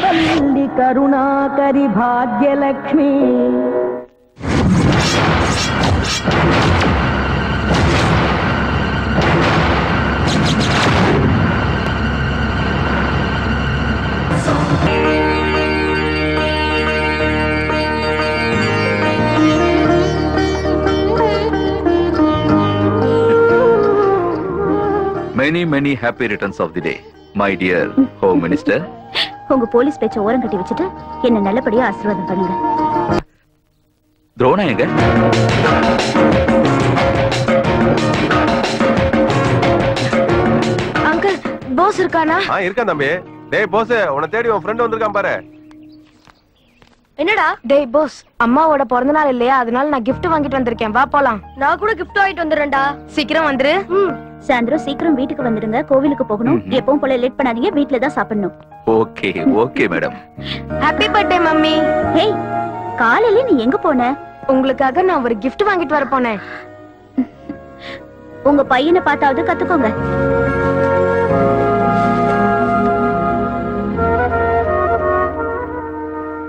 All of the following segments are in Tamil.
కల్పవల్లి కరుణాకరి Bhagyalakshmi Many happy returns of the day, my dear Home Minister. உங்க போலீஸ் பேச்ச ஓரம் கட்டி வச்சுட்டு என்ன நல்லபடியா ஆசீர்வாதம் பண்ணுங்க. துரோணா எங்க? அங்கிள் பாஸ் இருக்கானா? இருக்கான் தம்பி. டேய் பாஸ், உன்னை தேடி உன் ஃப்ரெண்ட் வந்திருக்கான் பாரு. என்னடா? டேய் பாஸ், அம்மாவோட பிறந்த நாள் இல்லையா, அதனால நான் gift வாங்கிட்டு வந்திருக்கேன். வா போலாம். நான் கூட gift வாங்கிட்டு வந்துறேன்டா. சீக்கிரம் வந்துரு. சாயந்தரம் சீக்கிரம் வீட்டுக்கு வந்துடுங்க. கோவிலுக்கு போகணும். எப்பவும் போல லேட் பண்ணாதீங்க. வீட்ல தான் சாப்பிடணும். Okay madam. Happy birthday mummy. Hey, காலையில நீ எங்க போன? உங்களுக்காக நான் ஒரு gift வாங்கிட்டு வர போனேன். உங்க பையனை பார்த்தாவது கத்துக்கோங்க.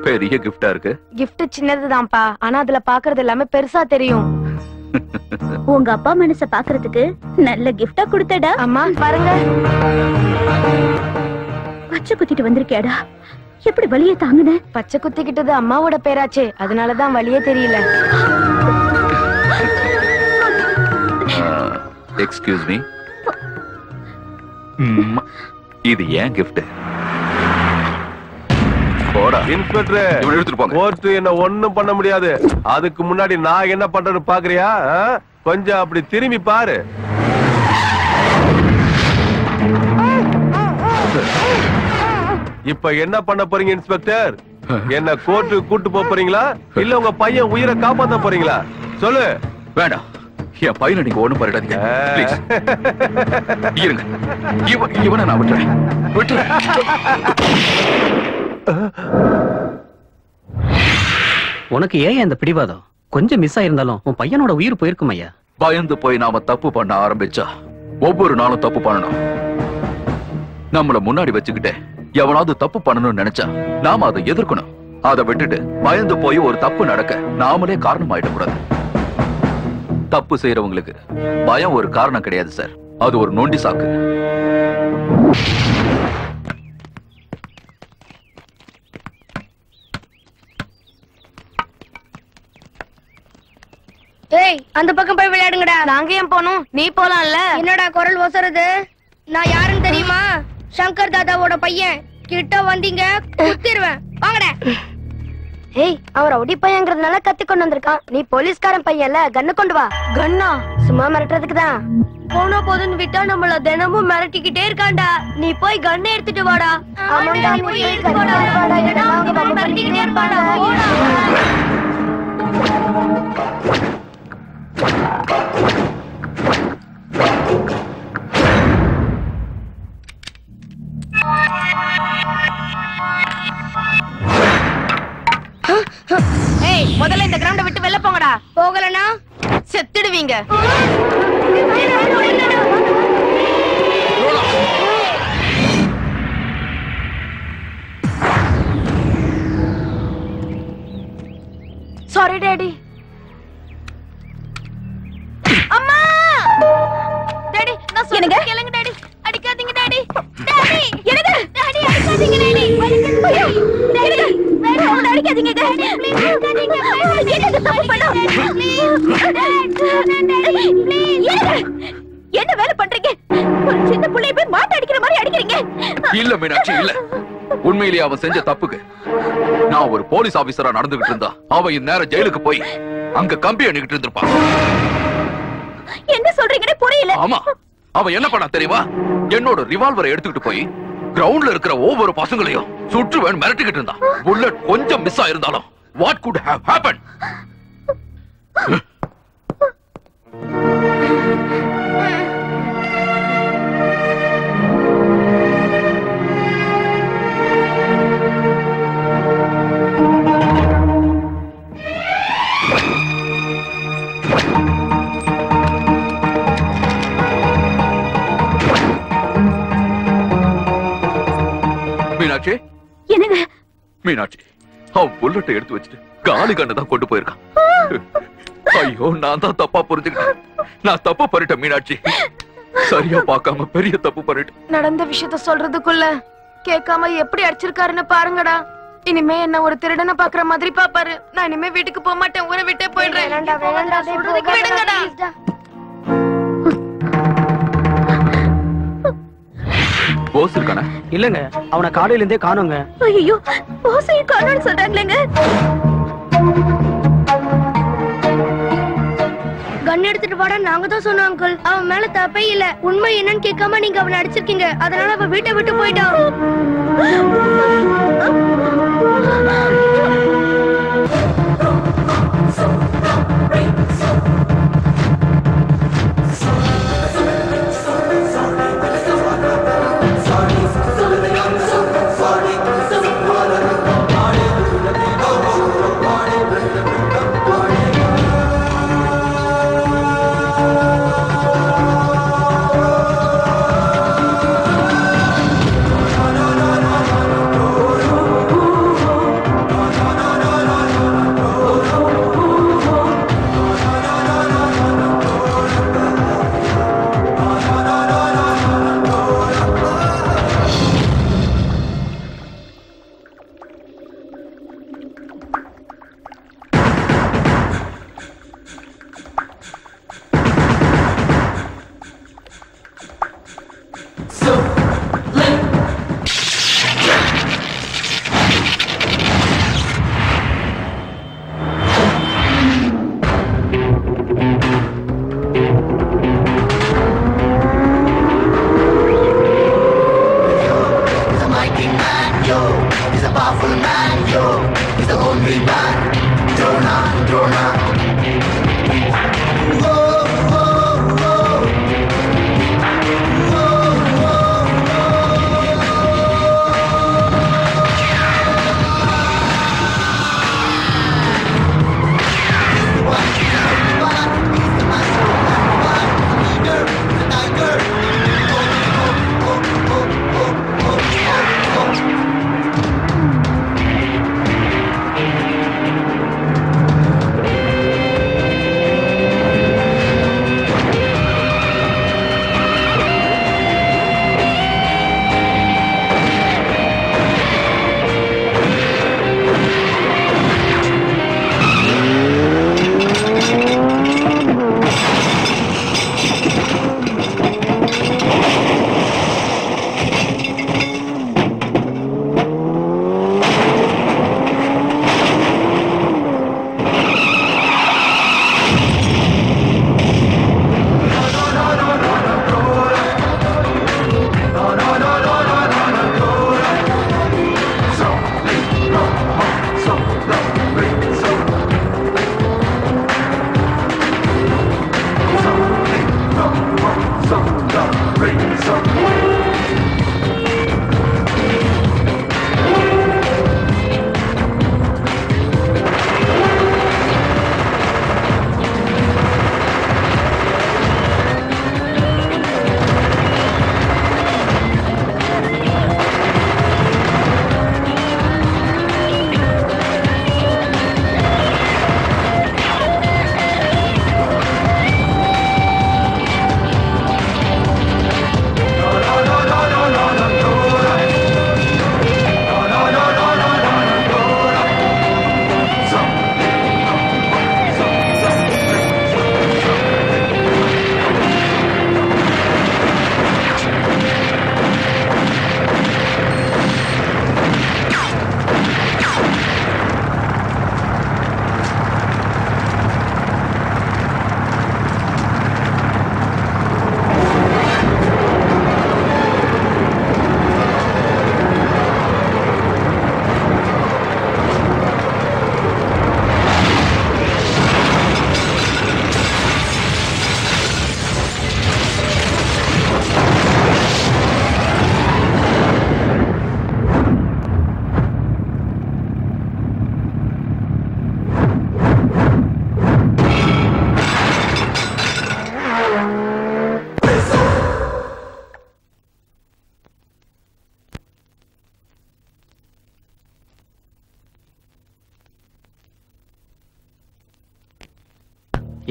பெரிய கிஃப்டா இருக்கு. gift சின்னதுதான்ப்பா, ஆனா அதுல பாக்குறது எல்லாமே பெருசா தெரியும். உங்க அப்பா மனச பாக்குறதுக்கு நல்ல கிஃப்டா கொடுத்தடா. அம்மா பாருங்க. பச்சை குத்திட்டு வந்திருக்கேடா. எப்படி வலியே தாங்குன? பச்சை குத்திக்கிட்டது அம்மாவோட பேராச்சே, அதனாலதான் வலியே தெரியல. எக்ஸ்கியூஸ் மீ, இது ஏன் கிஃப்ட்? இன்ஸ்பெக்டர், கோர்ட் என்ன ஒண்ணும் பண்ண முடியாது. அதுக்கு முன்னாடி நான் என்ன பண்றேன்னு பாக்குறியா? கொஞ்சம் அப்படி திரும்பி பாரு. இப்ப என்ன பண்ண போறீங்க இன்ஸ்பெக்டர்? என்ன கோர்ட்டுக்கு கூட்டு போறீங்களா இல்ல உங்க பையன் உயிரை காப்பாத்த போறீங்களா? சொல்லு. வேண்டாம், என் பையனை நீங்க ஒண்ணும் பண்ணிடாதீங்க. இருங்க, இவனை நான் விட்டுறேன். உனக்கு ஏன் இந்த பிடிவாதம்? கொஞ்சம் மிஸ் ஆயிருந்தாலும் உன் பையனோட உயிர் போயிருக்கும் ஐயா. பயந்து போய் நாம தப்பு பண்ண ஆரம்பிச்சா ஒவ்வொரு நாளும் தப்பு பண்ணணும். நம்மள முன்னாடி வச்சுக்கிட்டு எவனாவது தப்பு பண்ணணும்னு நினைச்சா நாம அதை எதிர்க்கணும். அதை விட்டுட்டு பயந்து போய் ஒரு தப்பு நடக்க நாமளே காரணம் ஆயிடக்கூடாது. தப்பு செய்யறவங்களுக்கு பயம் ஒரு காரணம் கிடையாது சார், அது ஒரு நொண்டி சாக்கு. ஏய், அந்த பக்கம் போய் விளையாடுங்கடா. நாங்க ஏன் போனோம்? நீ போலாம்ல. என்னடா குரல் ஒசருது? நான் யாருன்னு தெரியுமா? சங்கர் தாதாவோட பையன். கிட்ட வந்தீங்க குத்திடுவேன். வாங்கடா. ஏய், அவர் ரவுடி பையங்கிறதுனால கத்தி கொண்டு வந்திருக்கான். நீ போலீஸ்காரன் பையன்ல, கண்ணு கொண்டு வா. கண்ணா? சும்மா மிரட்டுறதுக்கு தான். போனா போதுன்னு விட்டா நம்மள தினமும் மிரட்டிக்கிட்டே இருக்காண்டா. நீ போய் கண்ணை எடுத்துட்டு வாடா. ஆமாடா, நீ போய் எடுத்துட்டு வாடா. இல்லனா அவன் மிரட்டிக்கிட்டே இருப்பாடா. போடா. ஏய், முதல்ல இந்த கிரவுண்ட விட்டு வெளில போங்கடா. போகலனா செத்துடுவீங்க. Sorry daddy. அம்மா! டாடி, நான் சொல்றத கேளுங்க டாடி. அடிக்காதீங்க டாடி. டாடி, என்னது? டாடி அடிக்காதீங்க டாடி. டாடி, வேண்டாம் அடிக்காதீங்க டாடி. ப்ளீஸ் அடிக்காதீங்க. என்னது தப்பு பண்ணோம்? என்ன வேலை பண்றீங்க? ஒரு சின்ன புள்ளைய போய் மாட்ட அடிக்கிற மாதிரி அடிக்கிறீங்க. இல்ல மீனாட்சி, இல்ல. உண்மையிலேயே அவன் செஞ்ச தப்புக்கு நான் ஒரு போலீஸ் ஆபீசரா நடந்துகிட்டு இருந்தா அவன் இந்நேரம் ஜெயிலுக்கு போய் அங்க கம்பி அணிக்கிட்டு இருந்திருப்பான். என்ன சொல்றீங்கன்னு புரியல. ஆமா, அவன் என்ன பண்ணா தெரியுமா? என்னோட ரிவால்வரை எடுத்துக்கிட்டு போய் கிரவுண்ட்ல இருக்கிற ஒவ்வொரு பசங்களையும் சுற்றுவேன் மிரட்டிக்கிட்டு இருந்தான். புல்லட் கொஞ்சம் மிஸ் ஆயிருந்தாலும் what could have happened? Meenakshi, என்னங்க மீனாட்சி, அவன் புல்லட்டை எடுத்து வச்சுட்டு காலி கண்ணை தான் கொண்டு போயிருக்கான். ஐயோ, நான் தான் தப்பா புரிஞ்சுக்கிட்டேன். நான் தப்பு பண்ணிட்டேன் மீனாட்சி. சரியா பார்க்காம பெரிய தப்பு பண்ணிட்டேன். நடந்த விஷயத்த சொல்றதுக்குள்ள கேட்காம எப்படி அடிச்சிருக்காருன்னு பாருங்கடா. இனிமே என்ன ஒரு திருடனை பாக்குற மாதிரி பாப்பாரு. நான் இனிமே வீட்டுக்கு போக மாட்டேன், ஊரை விட்டே போயிடுறேன். சொல்றதுக்கு விடுங்கடா. போஸ் இருக்கானே? இல்லங்க, அவனை காலையில இருந்தே காணோங்க. ஐயோ, போசையை காணோம்னு சொல்றாங்களேங்க. கன் எடுத்துட்டு வாடா நாங்க தான் சொன்னோம் அங்கிள். அவன் மேல தப்பே இல்ல. உண்மை என்னன்னு கேட்காம நீங்க அவனை அடிச்சிருக்கீங்க. அதனால அவன் வீட்டை விட்டு போயிட்டான்.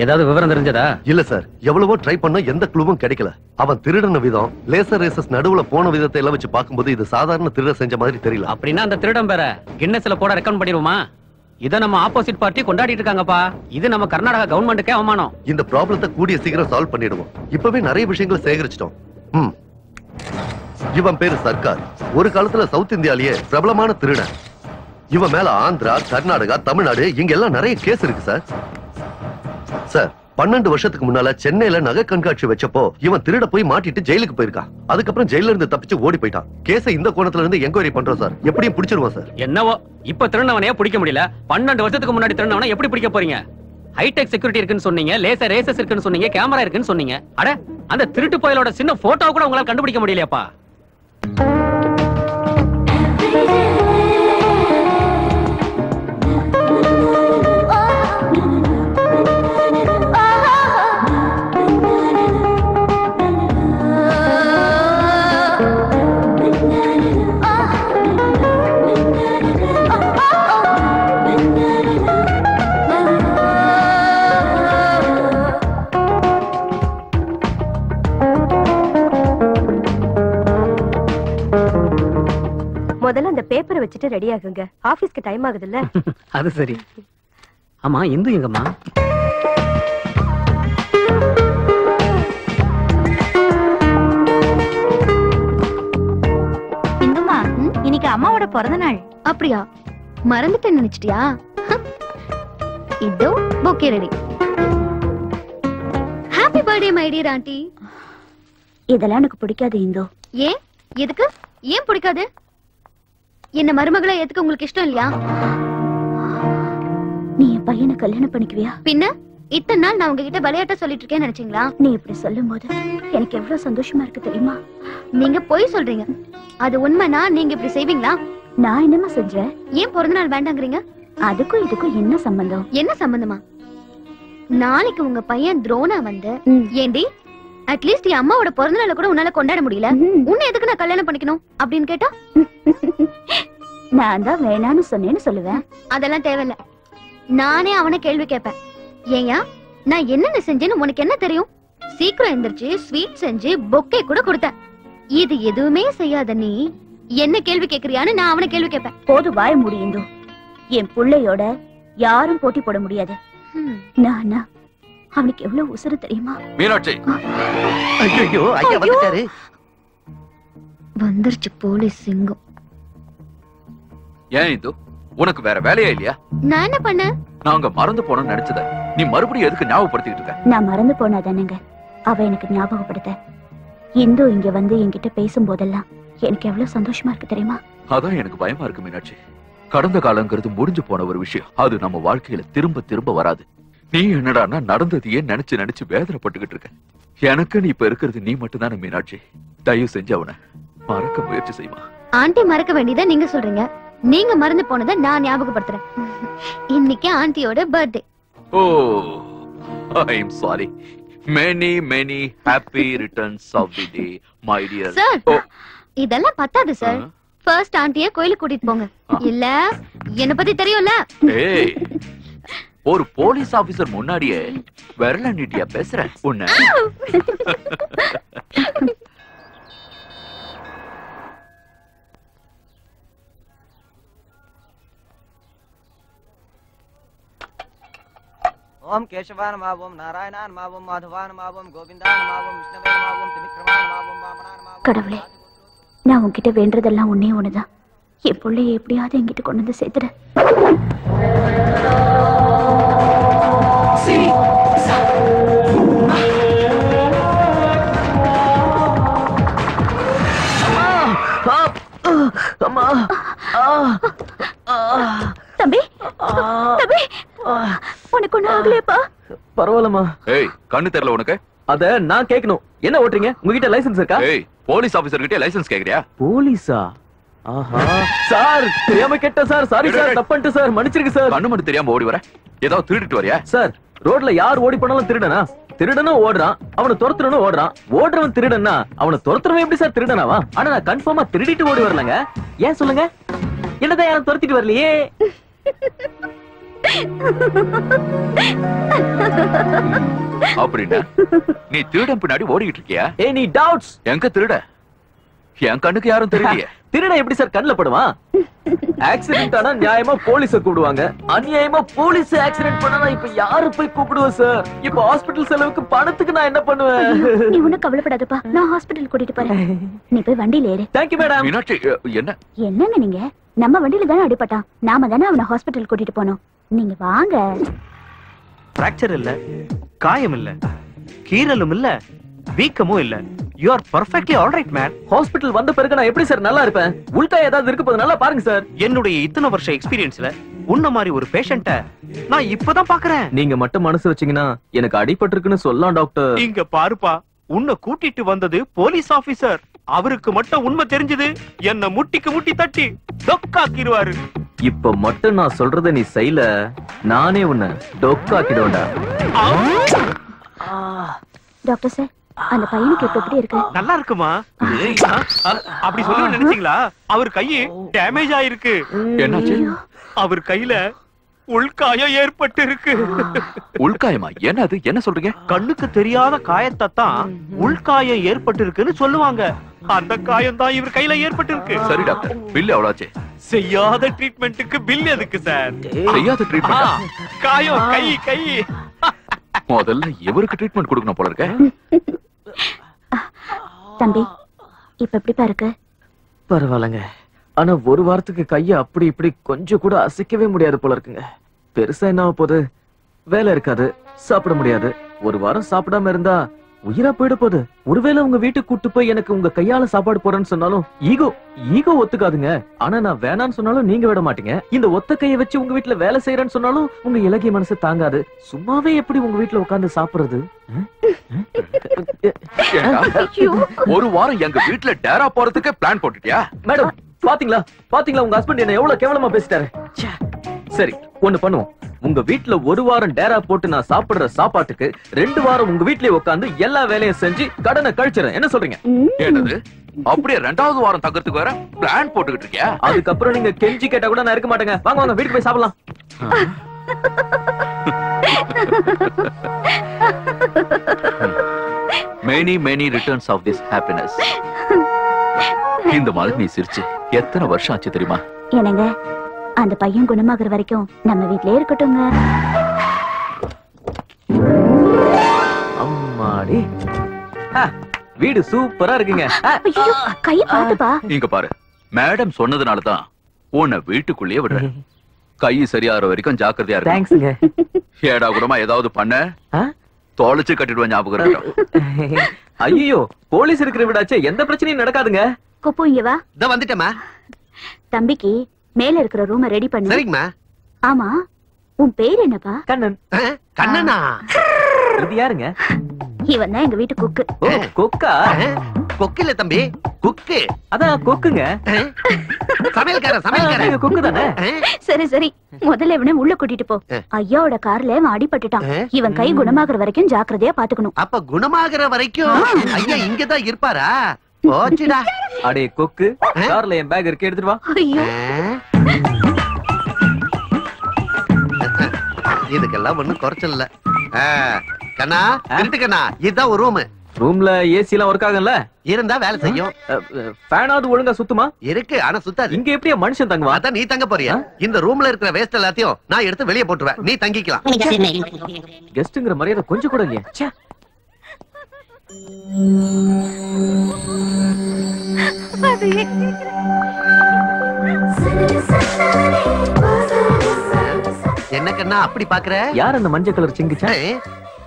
ஏதாவது விவரம் தெரிஞ்சதா? இல்ல சார், எவ்வளவோ ட்ரை பண்ண எந்த க்ளூவும் கிடைக்கல. அவன் திருடன விதம், லேசர் ரேசஸ் நடுவுல போன விதத்தை எல்லாம் வச்சு பார்க்கும்போது இது சாதாரண திருட செஞ்ச மாதிரி தெரியல. அப்படின்னா அந்த திருடம் பேர கின்னஸ்ல போட ரெக்கமெண்ட் பண்ணிடுவோமா? இத நம்ம ஆப்போசிட் பார்ட்டி கொண்டாடிட்டு இருக்காங்கப்பா. இது நம்ம கர்நாடகா கவர்மெண்ட்டுக்கே அவமானம். இந்த ப்ராப்ளத்தை கூடிய சீக்கிரம் சால்வ் பண்ணிடுவோம். இப்பவே நிறைய விஷயங்களை சேகரிச்சிட்டோம். இவன் பேரு சர்க்கார். ஒரு காலத்துல சவுத் இந்தியாலேயே பிரபலமான திருடன். இவன் மேல ஆந்திரா, கர்நாடகா, தமிழ்நாடு இங்க எல்லாம் நிறைய கேஸ் இருக்கு சார். சார் 12 வருஷத்துக்கு முன்னால சென்னையில நகை கண்காட்சி வச்சப்போ இவன் திருட போய் மாட்டிட்டு ஜெயிலுக்கு போயிருக்கான். அதுக்கப்புறம் ஜெயில இருந்து தப்பிச்சு ஓடி போயிட்டான். கேஸை இந்த கோணத்துல இருந்து என்கொயரி பண்றோம் சார். எப்படியும் பிடிச்சிருவோம் சார். என்னவோ இப்ப திருநவனையே பிடிக்க முடியல. 12 வருஷத்துக்கு முன்னாடி திருநவனை எப்படி பிடிக்க போறீங்க? ஹைடெக் செக்யூரிட்டி இருக்குன்னு சொன்னீங்க, லேசர் ரேசஸ் இருக்குன்னு சொன்னீங்க, கேமரா இருக்குன்னு சொன்னீங்க. அட அந்த திருட்டு பயலோட சின்ன போட்டோ கூட உங்களால கண்டுபிடிக்க முடியலையாப்பா? முதல்ல அந்த பேப்பரை வச்சுட்டு ரெடி ஆகுங்க. ஆபீஸ்க்கு டைம் ஆகுதுல்ல. அது சரி. ஆமா, இந்து எங்கம்மா? இந்துமா, இன்னைக்கு அம்மாவோட பிறந்த நாள். அப்படியா? மறந்துட்டேன்னு நினைச்சிட்டியா? இதோ bouquet ready. Happy birthday my dear aunty. இதெல்லாம் எனக்கு பிடிக்காது இந்து. ஏன்? எதுக்கு? ஏன் பிடிக்காது? என்ன மருமகளை ஏத்துக்க உங்களுக்கு இஷ்டம் இல்லையா? நீ என் பையனை கல்யாணம் பண்ணிக்குவியா? பின்ன இத்தனை நாள் நான் உங்ககிட்ட விளையாட்ட சொல்லிட்டு இருக்கேன்னு நினைச்சீங்களா? நீ இப்படி சொல்லும் போது எனக்கு எவ்வளவு சந்தோஷமா இருக்கு தெரியுமா? நீங்க பொய் சொல்றீங்க. அது உண்மைனா நீங்க இப்படி செய்வீங்களா? நான் என்னமா செஞ்சேன்? ஏன் பிறந்த நாள் வேண்டாங்கிறீங்க? அதுக்கும் இதுக்கும் என்ன சம்பந்தம்? என்ன சம்பந்தமா? நாளைக்கு உங்க பையன் துரோணா வந்து, ஏண்டி அட்லீஸ்ட் என் அம்மாவோட பிறந்த நாளை கூட உன்னால கொண்டாட முடியல, உன்னை எதுக்கு நான் கல்யாணம் பண்ணிக்கணும் அப்படின்னு கேட்டா நான் தான் வேணான்னு சொன்னேன்னு சொல்லுவேன். அதெல்லாம் தேவையில்ல. நானே அவனை கேள்வி கேட்பேன். ஏயா நான் என்னென்ன செஞ்சேன்னு உனக்கு என்ன தெரியும்? சீக்கிரம் எந்திரிச்சு ஸ்வீட் செஞ்சு பொக்கே கூட கொடுத்தேன். இது எதுவுமே செய்யாத நீ என்ன கேள்வி கேக்குறியான்னு நான் அவனை கேள்வி கேட்பேன். போது வாய முடியுந்தோ. என் பிள்ளையோட யாரும் போட்டி போட முடியாது. நான் அவனுக்கு எவ்வளவு உசுறு தெரியுமா? மீனாட்சி, ஐயோ ஐயா வந்துட்டாரு. வந்துருச்சு போலீஸ் சிங்கம். ஏன் இது உனக்கு வேற வேலையே இல்லையா? நான் என்ன பண்ண? நாங்க மறந்து போனோம்னு நினைச்சத நீ மறுபடியும் எதுக்கு ஞாபகப்படுத்திட்டு இருக்க? நான் மறந்து போனாதானங்க அவ எனக்கு ஞாபகப்படுத்த. இந்து இங்க வந்து என்கிட்ட பேசும் போதெல்லாம் எனக்கு எவ்வளவு சந்தோஷமா இருக்கு தெரியுமா? அதான் எனக்கு பயமா இருக்கு மீனாட்சி. கடந்த காலங்கிறது முடிஞ்சு போன ஒரு விஷயம். அது நம்ம வாழ்க்கையில திரும்ப திரும்ப வராது. நீ என்னடான்னா நடந்ததையே நினைச்சு நினைச்சு வேதனைப்பட்டுக்கிட்டு இருக்க. எனக்கு நீ இப்ப இருக்கிறது நீ மட்டும் தானே மீனாட்சி. தயவு செஞ்சு அவனை மறக்க முயற்சி செய்யுமா. ஆண்டி மறக்க வேண்டியதா நீங்க சொல்றீங்க. நீங்க மறந்து போனதை நான் ஞாபகப்படுத்துறேன். இன்னைக்கு ஆண்டியோட birthday. Oh, I am sorry. many many happy returns of the day my dear. Sir, இதெல்லாம் பத்தாது சார். ஃபர்ஸ்ட் ஆண்டியை கோயிலுக்கு கூட்டிட்டு போங்க. இல்ல என்ன பத்தி தெரியும்ல. ஏய், ஒரு போலீஸ் ஆபீசர் முன்னாடியே விரல நீட்டியா பேசுற உன்ன. ஓம் கேசவான் மாவோம் நாராயணான் மாவோம் மாதவான் மாவோம் கோவிந்தான் மாவோம் விஷ்ணவே மாவோம் திரிக்ரமான் மாவோம் வாமனான் மாவோம். கடவுளே, நான் உன்கிட்ட வேண்டதெல்லாம் ஒண்ணே ஒண்ணுதான். என் பிள்ளைய எப்படியாவது என்கிட்ட கொண்டு வந்து சேர்த்துட. தம்பி, தம்பி, உனக்கு ஒண்ணு ஆகலையப்பா? பரவாயில்லமா. ஏய், கண்ணு தெரியல உனக்கு? அத நான் கேட்கணும். என்ன ஓட்டுறீங்க? உங்ககிட்ட லைசென்ஸ் இருக்கா? ஏய், போலீஸ் ஆபீசர் கிட்ட லைசென்ஸ் கேக்குறியா? போலீஸா? ஆஹா சார், தெரியாம கேட்ட சார். சாரி சார், தப்பன்ட்டு சார், மன்னிச்சிருங்க சார். கண்ணு மட்டும் தெரியாம ஓடி வர. ஏதாவது திருடிட்டு வரியா? சார், ரோட்ல யார் ஓடி போனாலும் திருடனா? திருடனும் ஓடுறான், அவனை துரத்துறனும் ஓடுறான். ஓடுறவன் திருடனா, அவனை துரத்துறவன் எப்படி சார் திருடனாவா? ஆனா நான் கன்ஃபார்மா திருடிட்டு ஓடி வரலங்க. ஏன் சொல்லுங்க? என்னதான் யாரும் துரத்திட்டு வரலையே. அப்படின்னா நீ திருடன் பின்னாடி ஓடிக்கிட்டு இருக்கியா? ஏய் நீ டவுட்ஸ் எங்க திருட? என் கண்ணுக்கு யாரும் தெரியலையே. திருட எப்படி சார் கண்ணுல படுவான்? ஆக்சிடென்ட் ஆனா நியாயமா போலீஸ கூப்பிடுவாங்க, அநியாயமா போலீஸ் ஆக்சிடென்ட் பண்ணா இப்ப யாரு போய் கூப்பிடுவோம் சார்? இப்ப ஹாஸ்பிடல் செலவுக்கு பணத்துக்கு நான் என்ன பண்ணுவேன்? நீ ஒண்ணும் கவலைப்படாதப்பா, நான் ஹாஸ்பிடல் கூட்டிட்டு போறேன். நீ போய் வண்டியில ஏறு. Thank you madam. மீனாட்சி என்ன என்னங்க நீங்க? நம்ம வண்டியில தானே அடிபட்டான், நாம தானே அவனை ஹாஸ்பிடல் கூட்டிட்டு போனோம். நீங்க வாங்க. பிராக்சர் இல்ல, காயம் இல்ல, கீறலும் இல்ல, வீக்கமும் இல்ல. You are perfectly all right man. Hospital வந்த பிறகு நான் எப்படி சார் நல்லா இருப்பேன்? உள்கா ஏதாவது இருக்கு போது நல்லா பாருங்க சார். என்னுடைய இத்தனை வருஷ எக்ஸ்பீரியன்ஸ்ல உன்ன மாதிரி ஒரு பேஷண்ட்ட நான் இப்பதான் பாக்குறேன். நீங்க மட்டும் மனசு வச்சீங்கன்னா எனக்கு அடிபட்டிருக்குன்னு சொல்லலாம் டாக்டர். இங்க பாருப்பா, உன்னை கூட்டிட்டு வந்தது போலீஸ் ஆபீசர். அவருக்கு மட்டும் உண்மை தெரிஞ்சது என்ன முட்டிக்கு முட்டி தட்டி டொக்காக்கிடுவாரு. இப்ப மட்டும் நான் சொல்றத நீ செய்யல, நானே உன்னை டொக்காக்கிடுவேன்டா. டாக்டர் சார், அந்த பையனுக்கு இப்ப எப்படி இருக்கு? நல்லா இருக்குமா? அப்படி சொல்ல நினைச்சீங்களா? அவர் கையை டேமேஜ் ஆயிருக்கு. என்னாச்சு? அவர் கையில உள்காயம் ஏற்பட்டு இருக்கு. உள்காயமா? என்ன அது? என்ன சொல்றீங்க? கண்ணுக்கு தெரியாத காயத்தை தான் உள்காயம் ஏற்பட்டு இருக்குன்னு சொல்லுவாங்க. அந்த காயம் தான் இவர் கையில ஏற்பட்டு இருக்கு. சரி டாக்டர், பில் எவ்வளவு? செய்யாத ட்ரீட்மெண்ட்டுக்கு பில் எதுக்கு சார்? செய்யாத ட்ரீட்மெண்ட்? காயம் கை கை. முதல்ல இவருக்கு ட்ரீட்மெண்ட் கொடுக்கணும் போல இருக்க. தம்பி, இப்ப எப்படிப்பா இருக்கு? பரவாயில்லங்க, ஆனா ஒரு வாரத்துக்கு கைய அப்படி இப்படி கொஞ்சம் கூட அசைக்கவே முடியாது போல இருக்குங்க. பெருசா என்ன போகுது? வேலை இருக்காது, சாப்பிட முடியாது. ஒரு வாரம் சாப்பிடாம இருந்தா உயிரா போயிட போகுது. ஒருவேளை உங்க வீட்டுக்கு கூட்டு போய் எனக்கு உங்க கையால சாப்பாடு போறேன்னு சொன்னாலும் ஈகோ ஒத்துக்காதுங்க. ஆனா நான் வேணான்னு சொன்னாலும் நீங்க விட மாட்டீங்க. இந்த ஒத்த கையை வச்சு உங்க வீட்டுல வேலை செய்யறேன்னு சொன்னாலும் உங்க இலகிய மனசு தாங்காது. சும்மாவே எப்படி உங்க வீட்டுல உட்கார்ந்து சாப்பிடுறது? ஒரு வாரம் எங்க வீட்டுல டேரா போறதுக்கு பிளான் போட்டுட்டியா? மேடம் பாத்தீங்களா உங்க ஹஸ்பண்ட் என்ன எவ்வளவு கேவலமா பேசிட்டாரு. சரி, ஒண்ணு பண்ணுவோம். உங்க வீட்டுல ஒரு வாரம் டேரா போட்டு நான் சாப்பிடுற சாப்பாட்டுக்கு 2 வாரம் உங்க வீட்லயே உட்கார்ந்து எல்லா வேலையும் செஞ்சு கடனை கழிச்சிடறேன். என்ன சொல்றீங்க? என்னது? அப்படியே 2வது வாரம் தங்கறதுக்கு வேற பிளான் போட்டுக்கிட்டு இருக்கியா? அதுக்கப்புறம் நீங்க கெஞ்சி கேட்டா கூட நான் இருக்க மாட்டேங்க. வாங்க வீட்டுக்கு போய் சாப்பிடலாம். many returns of this happiness. இந்த மாதிரி நீ சிரிச்சு எத்தனை வருஷம் ஆச்சு தெரியுமா? என்னங்க, அந்த பையன் குணமாகற வரைக்கும் நம்ம வீட்லயே இருக்கட்டும்ங்க. அம்மாடி, வீடு சூப்பரா இருக்குங்க. கை பாத்துப்பா. இங்க பாரு, மேடம் சொன்னதுனால தான் உன்னை வீட்டுக்குள்ளேயே விடுறேன். கை சரியாகிற வரைக்கும் ஜாக்கிரதையா இருக்கு. தேங்க்ஸ்ங்க. ஏடா கூடமா ஏதாவது பண்ண தொலைச்சு கட்டிடுவேன், ஞாபகம் இருக்கட்டும். ஐயோ, போலீஸ் இருக்கிற விடாச்சே எந்த பிரச்சனையும் நடக்காதுங்க. குப்பு இங்க வா. இதோ வந்துட்டேமா. தம்பிக்கு மேல இருக்கிற ரூமை ரெடி பண்ணு. சரிங்கம்மா. ஆமா, உன் பேர் என்னப்பா? கண்ணன். கண்ணனா? இது யாருங்க? இவன் தான் எங்க வீட்டு குக்கு. ஓ, கொக்கா? கொக்கு இல்ல தம்பி, குக்கு. அதான் கொக்குங்க. சமையல்கார கொக்கு தானே? சரி, முதல்ல இவனை உள்ள கூட்டிட்டு போ. ஐயாவோட கார்ல இவன் அடிபட்டுட்டான். இவன் கை குணமாகற வரைக்கும் ஜாக்கிரதையா பாத்துக்கணும். அப்ப குணமாகற வரைக்கும் ஐயா இங்கதான் இருப்பாரா? போச்சுடா. அடே கொக்கு, கார்ல என் பேக் இருக்கு, எடுத்துட்டு வா. ஐயோ, இதுக்கெல்லாம் ஒண்ணும் குறைச்சல் இல்ல. கண்ணா, கண்ணா, இதுதான் ஒரு ரூம். ரூம்ல ஏசி எல்லாம் ஒர்க் ஆகும்ல? இருந்தா வேலை செய்யும். ஃபேனாவது ஒழுங்கா சுத்துமா? இருக்கு, ஆனா சுத்தாது. இங்க எப்படியா மனுஷன் தங்குவா? அதான் நீ தங்க போறியா? இந்த ரூம்ல இருக்கிற வேஸ்ட் எல்லாத்தையும் நான் எடுத்து வெளியே போட்டுருவேன், நீ தங்கிக்கலாம். கெஸ்ட்ங்கிற மரியாதை கொஞ்சம் கூட இல்லையா? என்ன கண்ணா அப்படி பாக்குற? யார் அந்த மஞ்சள் கலர் சிங்கிச்சா?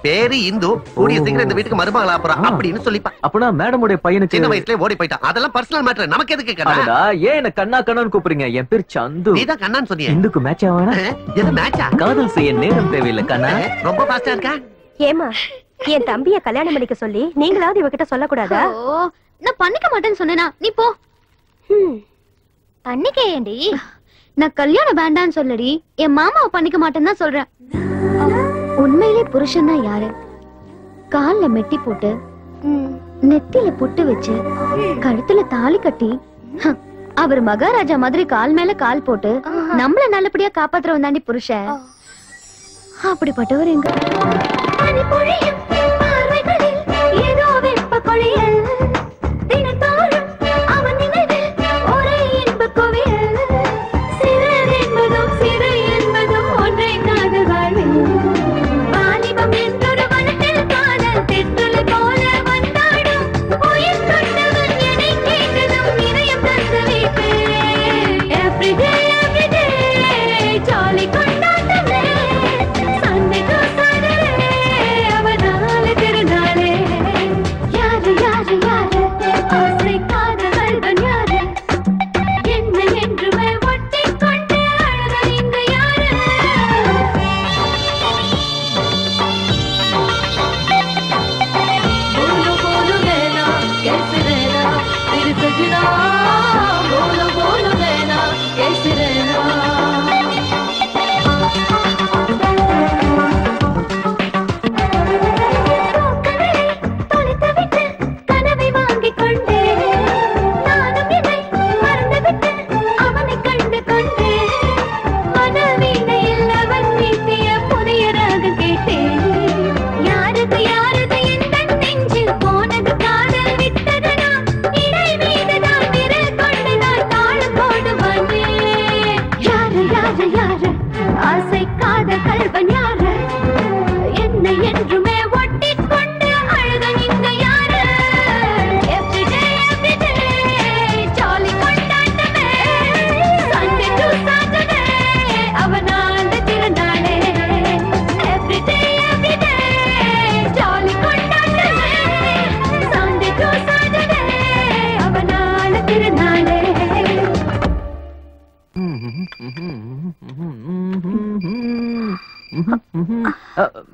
பேரு இந்து, கூடிய சீக்கிரம் இந்த வீட்டுக்கு மருமகளா போறா அப்படின்னு சொல்லிப்பா. அப்பனா மேடமுடைய பையனுக்கு சின்ன வயசுல ஓடி போயிட்டான். அதெல்லாம் பர்சனல் மேட்டர், நமக்கு எதுக்கு கண்ணா? ஏன் என்ன கண்ணா கண்ணான்னு கூப்பிடுறீங்க? என் பேர் சந்து. நீதான் கண்ணான்னு சொன்னியே. இந்துக்கு மேட்ச் ஆவானா? எது மேட்சா? காதல் செய்ய நேரம் தேவையில்லை கண்ணா. ரொம்ப பாஸ்டா இருக்கா? ஏமா, என் தம்பிய கல்யாணம் பண்ணிக்க சொல்லி நீங்களாவது இவகிட்ட சொல்லக்கூடாதா? நான் பண்ணிக்க மாட்டேன்னு சொன்னேனா? நீ போ. பண்ணிக்க ஏண்டி? நான் கல்யாணம் வேண்டான்னு சொல்லடி, என் மாமாவை பண்ணிக்க மாட்டேன்னு தான் சொல்றேன். உண்மையிலே புருஷன் தான் யாரு? கால்ல மெட்டி போட்டு, நெத்தில புட்டு வச்சு, கழுத்துல தாலி கட்டி, அவர் மகாராஜா மாதிரி கால் மேல கால் போட்டு நம்மள நல்லபடியா காப்பாத்துறவன் தாண்டி புருஷன். அப்படிப்பட்டவர் எங்க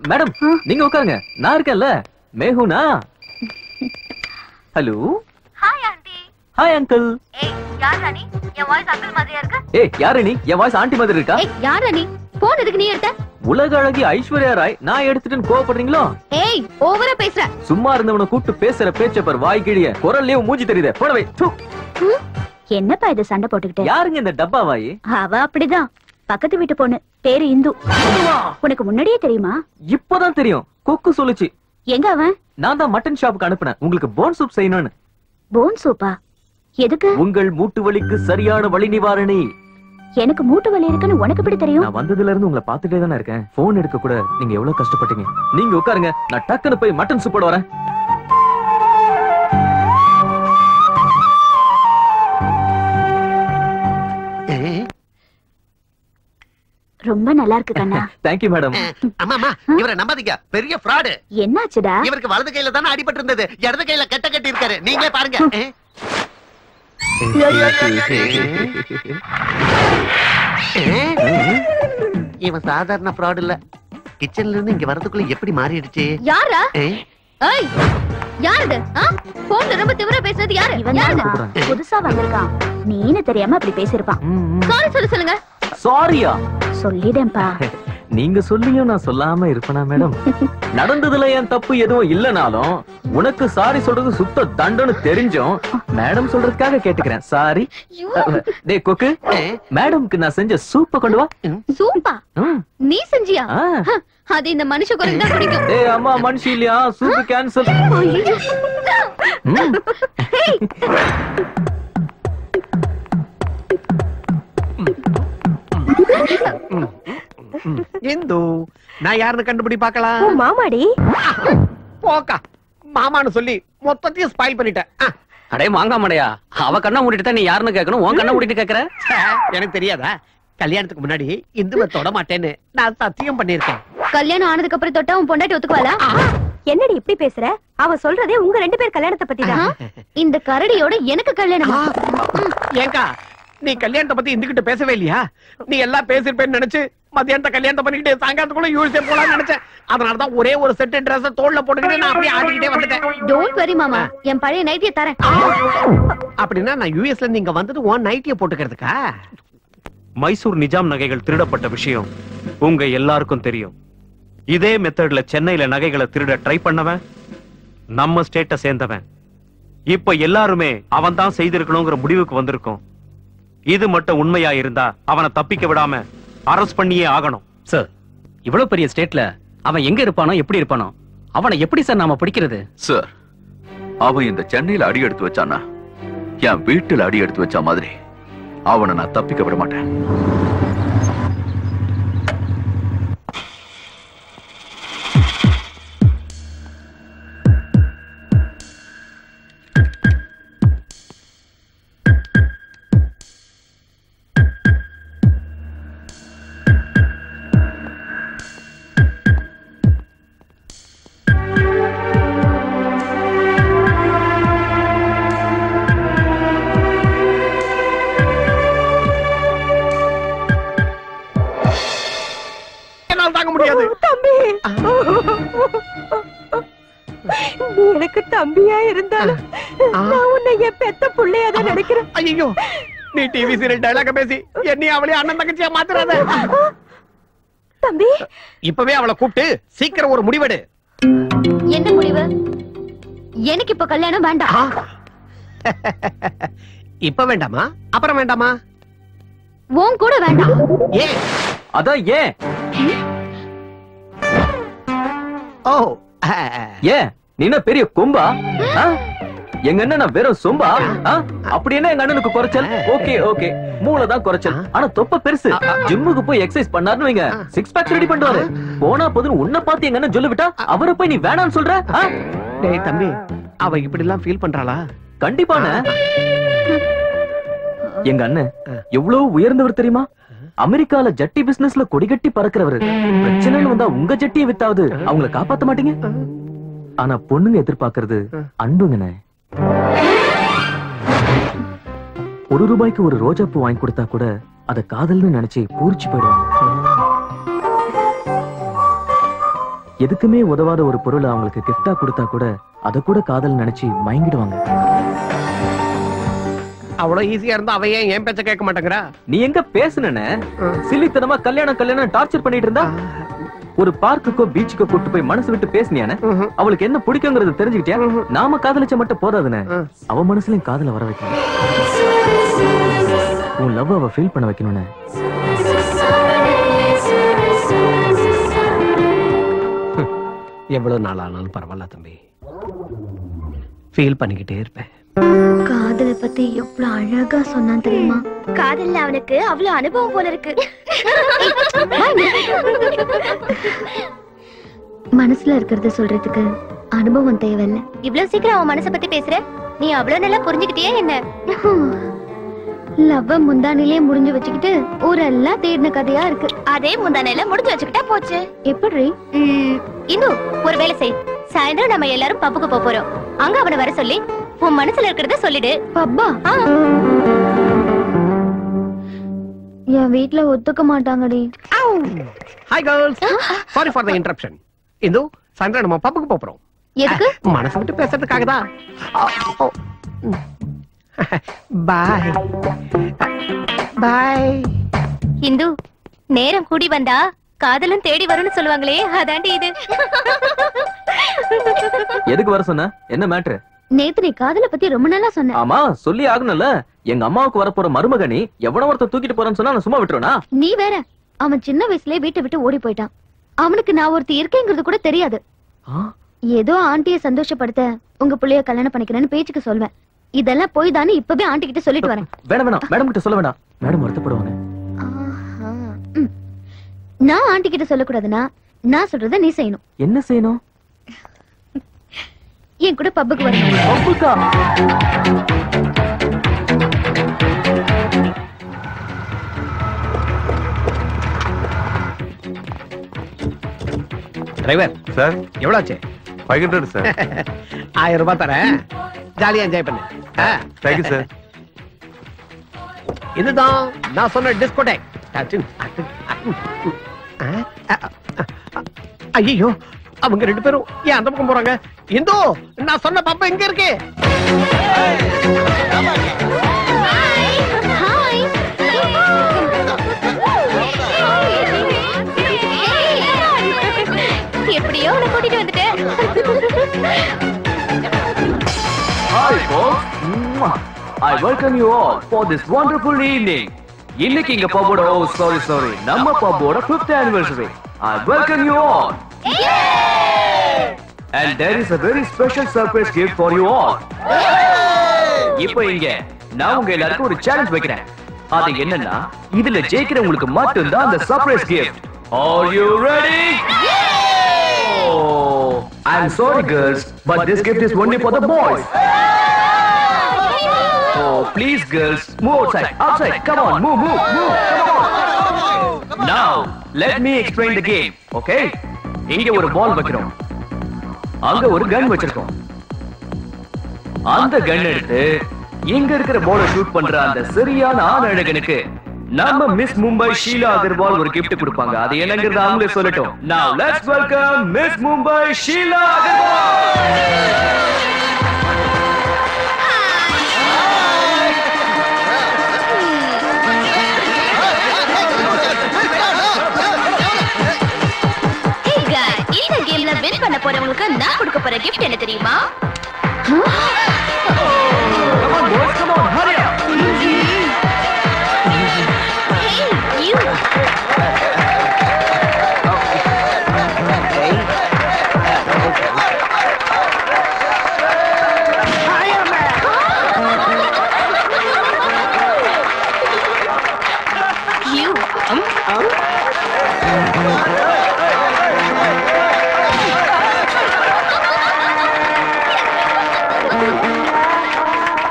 மேடம் நீங்க உட்காருங்க, நான் இருக்கேன்ல. மேஹுனா? Hello. Hi aunty. Hi uncle. ஏய் யார் ராணி? என் வாய்ஸ் அங்கிள் மாதிரியா இருக்கு? ஏய் யாரு நீ? என் வாய்ஸ் ஆண்டி மாதிரி இருக்கா? ஏய் யார் ராணி? போன் எதுக்கு நீ எடுத்த? உலக அழகி ஐஸ்வர்யா ராய் நான் எடுத்துட்டேன்னு கோவப்படுறீங்களோ? ஏய் ஓவரா பேசுற. சும்மா இருந்தவனை கூப்பிட்டு பேசுற பேச்ச பார், வாய் கிழிய குரல்லையும் மூஞ்சி தெரியுதே. போடவே. என்னப்பா இது சண்டை போட்டுக்கிட்டு? யாருங்க இந்த டப்பா வாயி? அவ அப்படிதான், பக்கத்து வீட்டு பொண்ணு, பேரு இந்து. உனக்கு முன்னாடியே தெரியுமா? இப்பதான் தெரியும், கொக்கு சொல்லுச்சு. எங்க அவன்? நான் தான் மட்டன் ஷாப்புக்கு அனுப்புனேன், உங்களுக்கு போன் சூப் செய்யணும்னு. போன் சூப்பா? எதுக்கு? உங்கள் மூட்டு வலிக்கு சரியான வலி நிவாரணி. எனக்கு மூட்டு வலி இருக்குன்னு உனக்கு எப்படி தெரியும்? நான் வந்ததுல இருந்து உங்களை பாத்துட்டே தானே இருக்கேன். போன் எடுக்க கூட நீங்க எவ்வளவு கஷ்டப்பட்டீங்க. நீங்க உட்காருங்க, நான் டக்குன்னு போய் மட்டன் சூப் போட வரேன். ரொம்ப நல்லா இருக்கு கண்ணா. Thank you madam. அம்மா இவரை நம்பாதீங்க, பெரிய ஃப்ராட். என்னாச்சுடா? இவருக்கு வலது கையில தானே அடிபட்டு இருந்தது, இடது கையில கட்ட கட்டி இருக்காரு. நீங்களே பாருங்க. இவன் சாதாரண ஃப்ராட் இல்ல. கிச்சன்ல இருந்து இங்க வரதுக்குள்ள எப்படி மாறிடுச்சு? யாரா? ஏய் யாரு? போன்ல ரொம்ப திமிரா பேசுறது யாரு? இவன் புதுசா வந்திருக்கான், நீனே தெரியாம அப்படி பேசிருப்பான். சாரி சொல்லுங்க. சாரியா? சொல்லிடேன்பா. நீங்க சொல்லியும் நான் சொல்லாம இருப்பேனா மேடம்? நடந்ததுல என் தப்பு எதுவும் இல்லனாலும் உனக்கு சாரி சொல்றது சுத்த தண்டனை தெரிஞ்சும் மேடம் சொல்றதுக்காக கேட்டுக்கிறேன். சாரி. டேய் கொக்கு, மேடம்க்கு நான் செஞ்ச சூப்ப கொண்டு வா. சூப்பா? நீ செஞ்சியா? அது இந்த மனுஷ குரங்கு தான் பிடிக்கும். டேய் அம்மா மனுஷி இல்லையா, சூப் கேன்சல். இந்து, நான் யாருன்னு கண்டுபிடி பார்க்கலாம். மாமாடி. போக்கா, மாமான்னு சொல்லி மொத்தத்தையும் ஸ்பாயில் பண்ணிட்டேன். அடே மாங்காமடையா, அவ கண்ணை மூடிட்டு நீ யாருன்னு கேட்கணும், உன் கண்ணை மூடிட்டு கேக்குற? எனக்கு தெரியாதா? கல்யாணத்துக்கு முன்னாடி இந்துவை தொட மாட்டேன்னு நான் சத்தியம் பண்ணிருக்கேன். கல்யாணம் ஆனதுக்கு அப்புறம் தொட்டா உன் பொண்டாட்டி ஒத்துக்குவாளா? என்னடி இப்படி பேசுற? அவ சொல்றதே உங்க ரெண்டு பேர் கல்யாணத்தை பத்தி தான். இந்த கரடியோட எனக்கு கல்யாணம். ஏங்கா, நீ கல்யாணத்தை பத்தி இந்துகிட்ட பேசவே இல்லையா? நீ எல்லாம் பேசிருப்பேன்னு நினைச்சு மத்தியானத்தை கல்யாணத்தை பண்ணிக்கிட்டு சாயங்காலத்துக்குள்ள யூஎஸ்ஏ போலாம்னு நினைச்சேன். அதனாலதான் ஒரே ஒரு செட் ட்ரெஸ் தோல்ல போட்டுக்கிட்டு நான் அப்படியே ஆடிக்கிட்டே வந்துட்டேன். டோன்ட் வரி மாமா, என் பழைய நைட்டியை தரேன். அப்படின்னா நான் யூஎஸ்ல இருந்து இங்க வந்தது உன் நைட்டியை போட்டுக்கிறதுக்கா? மைசூர் நிஜாம் நகைகள் திருடப்பட்ட விஷயம் உங்க எல்லாருக்கும் தெரியும். இதே மெத்தட்ல சென்னையில நகைகளை திருட ட்ரை பண்ணவன் நம்ம ஸ்டேட்டை சேர்ந்தவன். இப்ப எல்லாருமே அவன் தான் செய்திருக்கணுங்கிற முடிவுக்கு வந்திருக்கோம். இது மட்டும் உண்மையா இருந்தா அவனை தப்பிக்க விடாம அரெஸ்ட் பண்ணியே ஆகணும். சார், இவ்வளவு பெரிய ஸ்டேட்ல அவன் எங்க இருப்பானோ எப்படி இருப்பானோ அவனை எப்படி சார் நாம பிடிக்கிறது? சார், அவன் இந்த சென்னையில அடி எடுத்து வச்சானா என் வீட்டுல அடி எடுத்து வச்ச மாதிரி அவனை நான் தப்பிக்க விட மாட்டேன். தாங்க முடியாது. தம்பி, நீ எனக்கு தம்பியா இருந்தாலும் நான் உன்னை என் பெத்த புள்ளையாதான் நினைக்கிறேன். ஐயோ, நீ டிவி சீரியல் டயலாக பேசி என்னையும் அவளே அண்ணன் தங்கச்சியா மாத்துறாத. தம்பி, இப்பவே அவளை கூப்பிட்டு சீக்கிரம் ஒரு முடிவெடு. என்ன முடிவு? எனக்கு இப்ப கல்யாணம் வேண்டாம். இப்ப வேண்டாமா? அப்புறம் வேண்டாமா? உன் கூட வேண்டாம். ஏன்? அதான் ஏன்? ஓ, ஏன் நீ என்ன பெரிய கொம்பா? எங்க அண்ணன் வெறும் சொம்பா? அப்படி என்ன எங்க அண்ணனுக்கு குறைச்சல்? ஓகே ஓகே, மூளைதான் குறைச்சல், ஆனா தொப்ப பெருசு. ஜிம்முக்கு போய் எக்ஸசைஸ் பண்ணாருன்னு வைங்க, சிக்ஸ் பேக் ரெடி பண்ணுவாரு. போனா போதுன்னு உன்னை பார்த்து எங்க அண்ணன் சொல்லி விட்டா அவரை போய் நீ வேணான்னு சொல்ற? டேய் தம்பி, அவ இப்படி எல்லாம் ஃபீல் பண்றாளா? கண்டிப்பான. எங்க அண்ணன் எவ்வளவு உயர்ந்தவர் தெரியுமா? அமெரிக்கால ஜட்டி பிசினஸ்ல கொடிகட்டி பறக்கிறவரு. பிரச்சனைன்னு வந்தா உங்க ஜட்டியை வித்தாவது அவங்கள காப்பாத்த மாட்டீங்க. ஆனா பொண்ணுங்க எதிர்பார்க்கறது அன்புங்கண்ணே. ₹1 ஒரு ரோஜா பூ வாங்கி கொடுத்தா கூட அத காதல்னு நினைச்சு பூரிச்சு போயிடுவாங்க. எதுக்குமே உதவாத ஒரு பொருளை அவங்களுக்கு கிஃப்டா கொடுத்தா கூட அத கூட காதல் நினைச்சு மயங்கிடுவாங்க. அவ்வளவு ஈஸியா இருந்தா அவ ஏன் பேச்ச கேட்க மாட்டேங்கிறா? நீ எங்க பேசுனே? சில்லித்தனமா கல்யாணம் டார்ச்சர் பண்ணிட்டு இருந்தா ஒரு பார்க்குக்கோ பீச்சுக்கோ கூட்டு போய் மனசு விட்டு பேசினியானே? அவளுக்கு என்ன பிடிக்குங்கிறது தெரிஞ்சுக்கிட்டியா? நாம காதலிச்ச மட்டும் போதாதுனே, அவ மனசுலயும் காதல வர வைக்கணும். உன் லவ் அவ ஃபீல் பண்ண வைக்கணும்னே. எவ்வளவு நாள் ஆனாலும் பரவாயில்ல தம்பி, ஃபீல் பண்ணிக்கிட்டே இருப்பேன். காதலை பத்தி எவ்வளவு அழகா சொன்னான் தெரியுமா? காதல்ல அவனுக்கு அவ்வளவு அனுபவம் போல இருக்கு. மனசுல இருக்கிறத சொல்றதுக்கு அனுபவம் தேவையில்ல. இவ்வளவு சீக்கிரம் அவன் மனசை பத்தி பேசுற? நீ அவ்வளவு நல்லா புரிஞ்சுக்கிட்டியே என்ன? லவ்வ முந்தானிலே முடிஞ்சு வச்சுக்கிட்டு ஊரெல்லாம் தேடின கதையா இருக்கு. அதே முந்தானையில முடிஞ்சு வச்சுக்கிட்டா போச்சு. எப்படி? இன்னும் ஒரு வேலை செய். சாயந்தரம் நம்ம எல்லாரும் பப்புக்கு போறோம். அங்க அவனை வர சொல்லி உன் மனசுல இருக்கிறத சொல்லிடு. பப்பா? என் வீட்ல ஒத்துக்க மாட்டாங்கடி. Hi girls, sorry for the interruption. Indu, சாயந்தரம் நம்ம பப்புக்கு போறோம். எதுக்கு? மனசு விட்டு பேசுறதுக்காக தான். பாய் பாய். இந்து, நேரம் கூடி வந்தா காதலும் தேடி வரும்னு சொல்லுவாங்களே, அதாண்டி இது. எதுக்கு வர சொன்ன? என்ன மேட்ரு? நேத்து நீ காதல பத்தி ரொம்ப நல்லா சொன்ன. ஆமா, சொல்லி ஆகணும்ல. எங்க அம்மாவுக்கு வரப்போற மருமகனி எவனோ ஒருத்தர் தூக்கிட்டு போறேன்னு சொன்னா நான் சும்மா விட்டுருவனா? நீ வேற, அவன் சின்ன வயசுலயே வீட்டை விட்டு ஓடி போயிட்டான். அவனுக்கு நான் ஒருத்தி இருக்கேங்கிறது கூட தெரியாது. ஏதோ ஆண்டிய சந்தோஷப்படுத்த உங்க புள்ளைய கல்யாணம் பண்ணிக்கிறேன்னு பேச்சுக்கு சொல்வேன். இதெல்லாம் போய் தானே இப்பவே ஆண்டி கிட்ட சொல்லிட்டு வரேன். வேணாம், மேடம் கிட்ட சொல்ல வேண்டாம். மேடம் வருத்தப்படுவாங்க. நான் ஆண்டி கிட்ட சொல்லக்கூடாதுன்னா நான் சொல்றத நீ செய்யணும். என்ன செய்யணும்? என் கூட பப்புக்கு வரணும். பப்புக்கா? டிரைவர் சார், எவ்வளவு ஆச்சு? 500 சார். 1000 ரூபாய் தரேன், ஜாலியா என்ஜாய் பண்ணு. Thank you sir. இதுதான் நான் சொன்ன டிஸ்கோடேக். ஐயோ, அவங்க 2 பேரும் ஏன் அந்த பக்கம் போறாங்க? இந்தோ, நான் சொன்ன பப்பா எங்க இருக்கு? எப்படியோ உன்னை கூட்டிட்டு வந்துட்டேன். Hi folks, I welcome you all for this wonderful evening. இன்னைக்கு இங்க பப்போட sorry நம்ம பப்போட 5th anniversary. I welcome you all. And there is a very special surprise gift for you all. இப்போ இங்க நான் உங்க எல்லாருக்கும் ஒரு சேலஞ்ச் வைக்கிறேன். அது என்னன்னா இதுல ஜெயிக்கிறவங்களுக்கு மட்டும் தான் அந்த surprise gift. Are you ready? Oh, I'm sorry girls, but this gift is only for the boys. Oh, please girls, move outside. Come on, move. Come on. Now, let me explain the game, okay? இங்க ஒரு பால் வைக்கிறோம். அங்க ஒரு கன் வச்சிருக்கோம். அந்த கன் எடுத்து இங்க இருக்கிற பாலை ஷூட் பண்ற அந்த சரியான ஆண் அழகனுக்கு நம்ம மிஸ் மும்பை ஷீலா அகர்வால் ஒரு gift கொடுப்பாங்க. அது என்னங்கிறது அவங்களே சொல்லட்டும். Now let's welcome Miss Mumbai Sheila Agarwal. Hey guys, இந்த கேம்ல வின் பண்ண போறவங்களுக்கு நான் கொடுக்க போற gift என்ன தெரியுமா? Come on boys, come on, hurry up. Hey, you. You.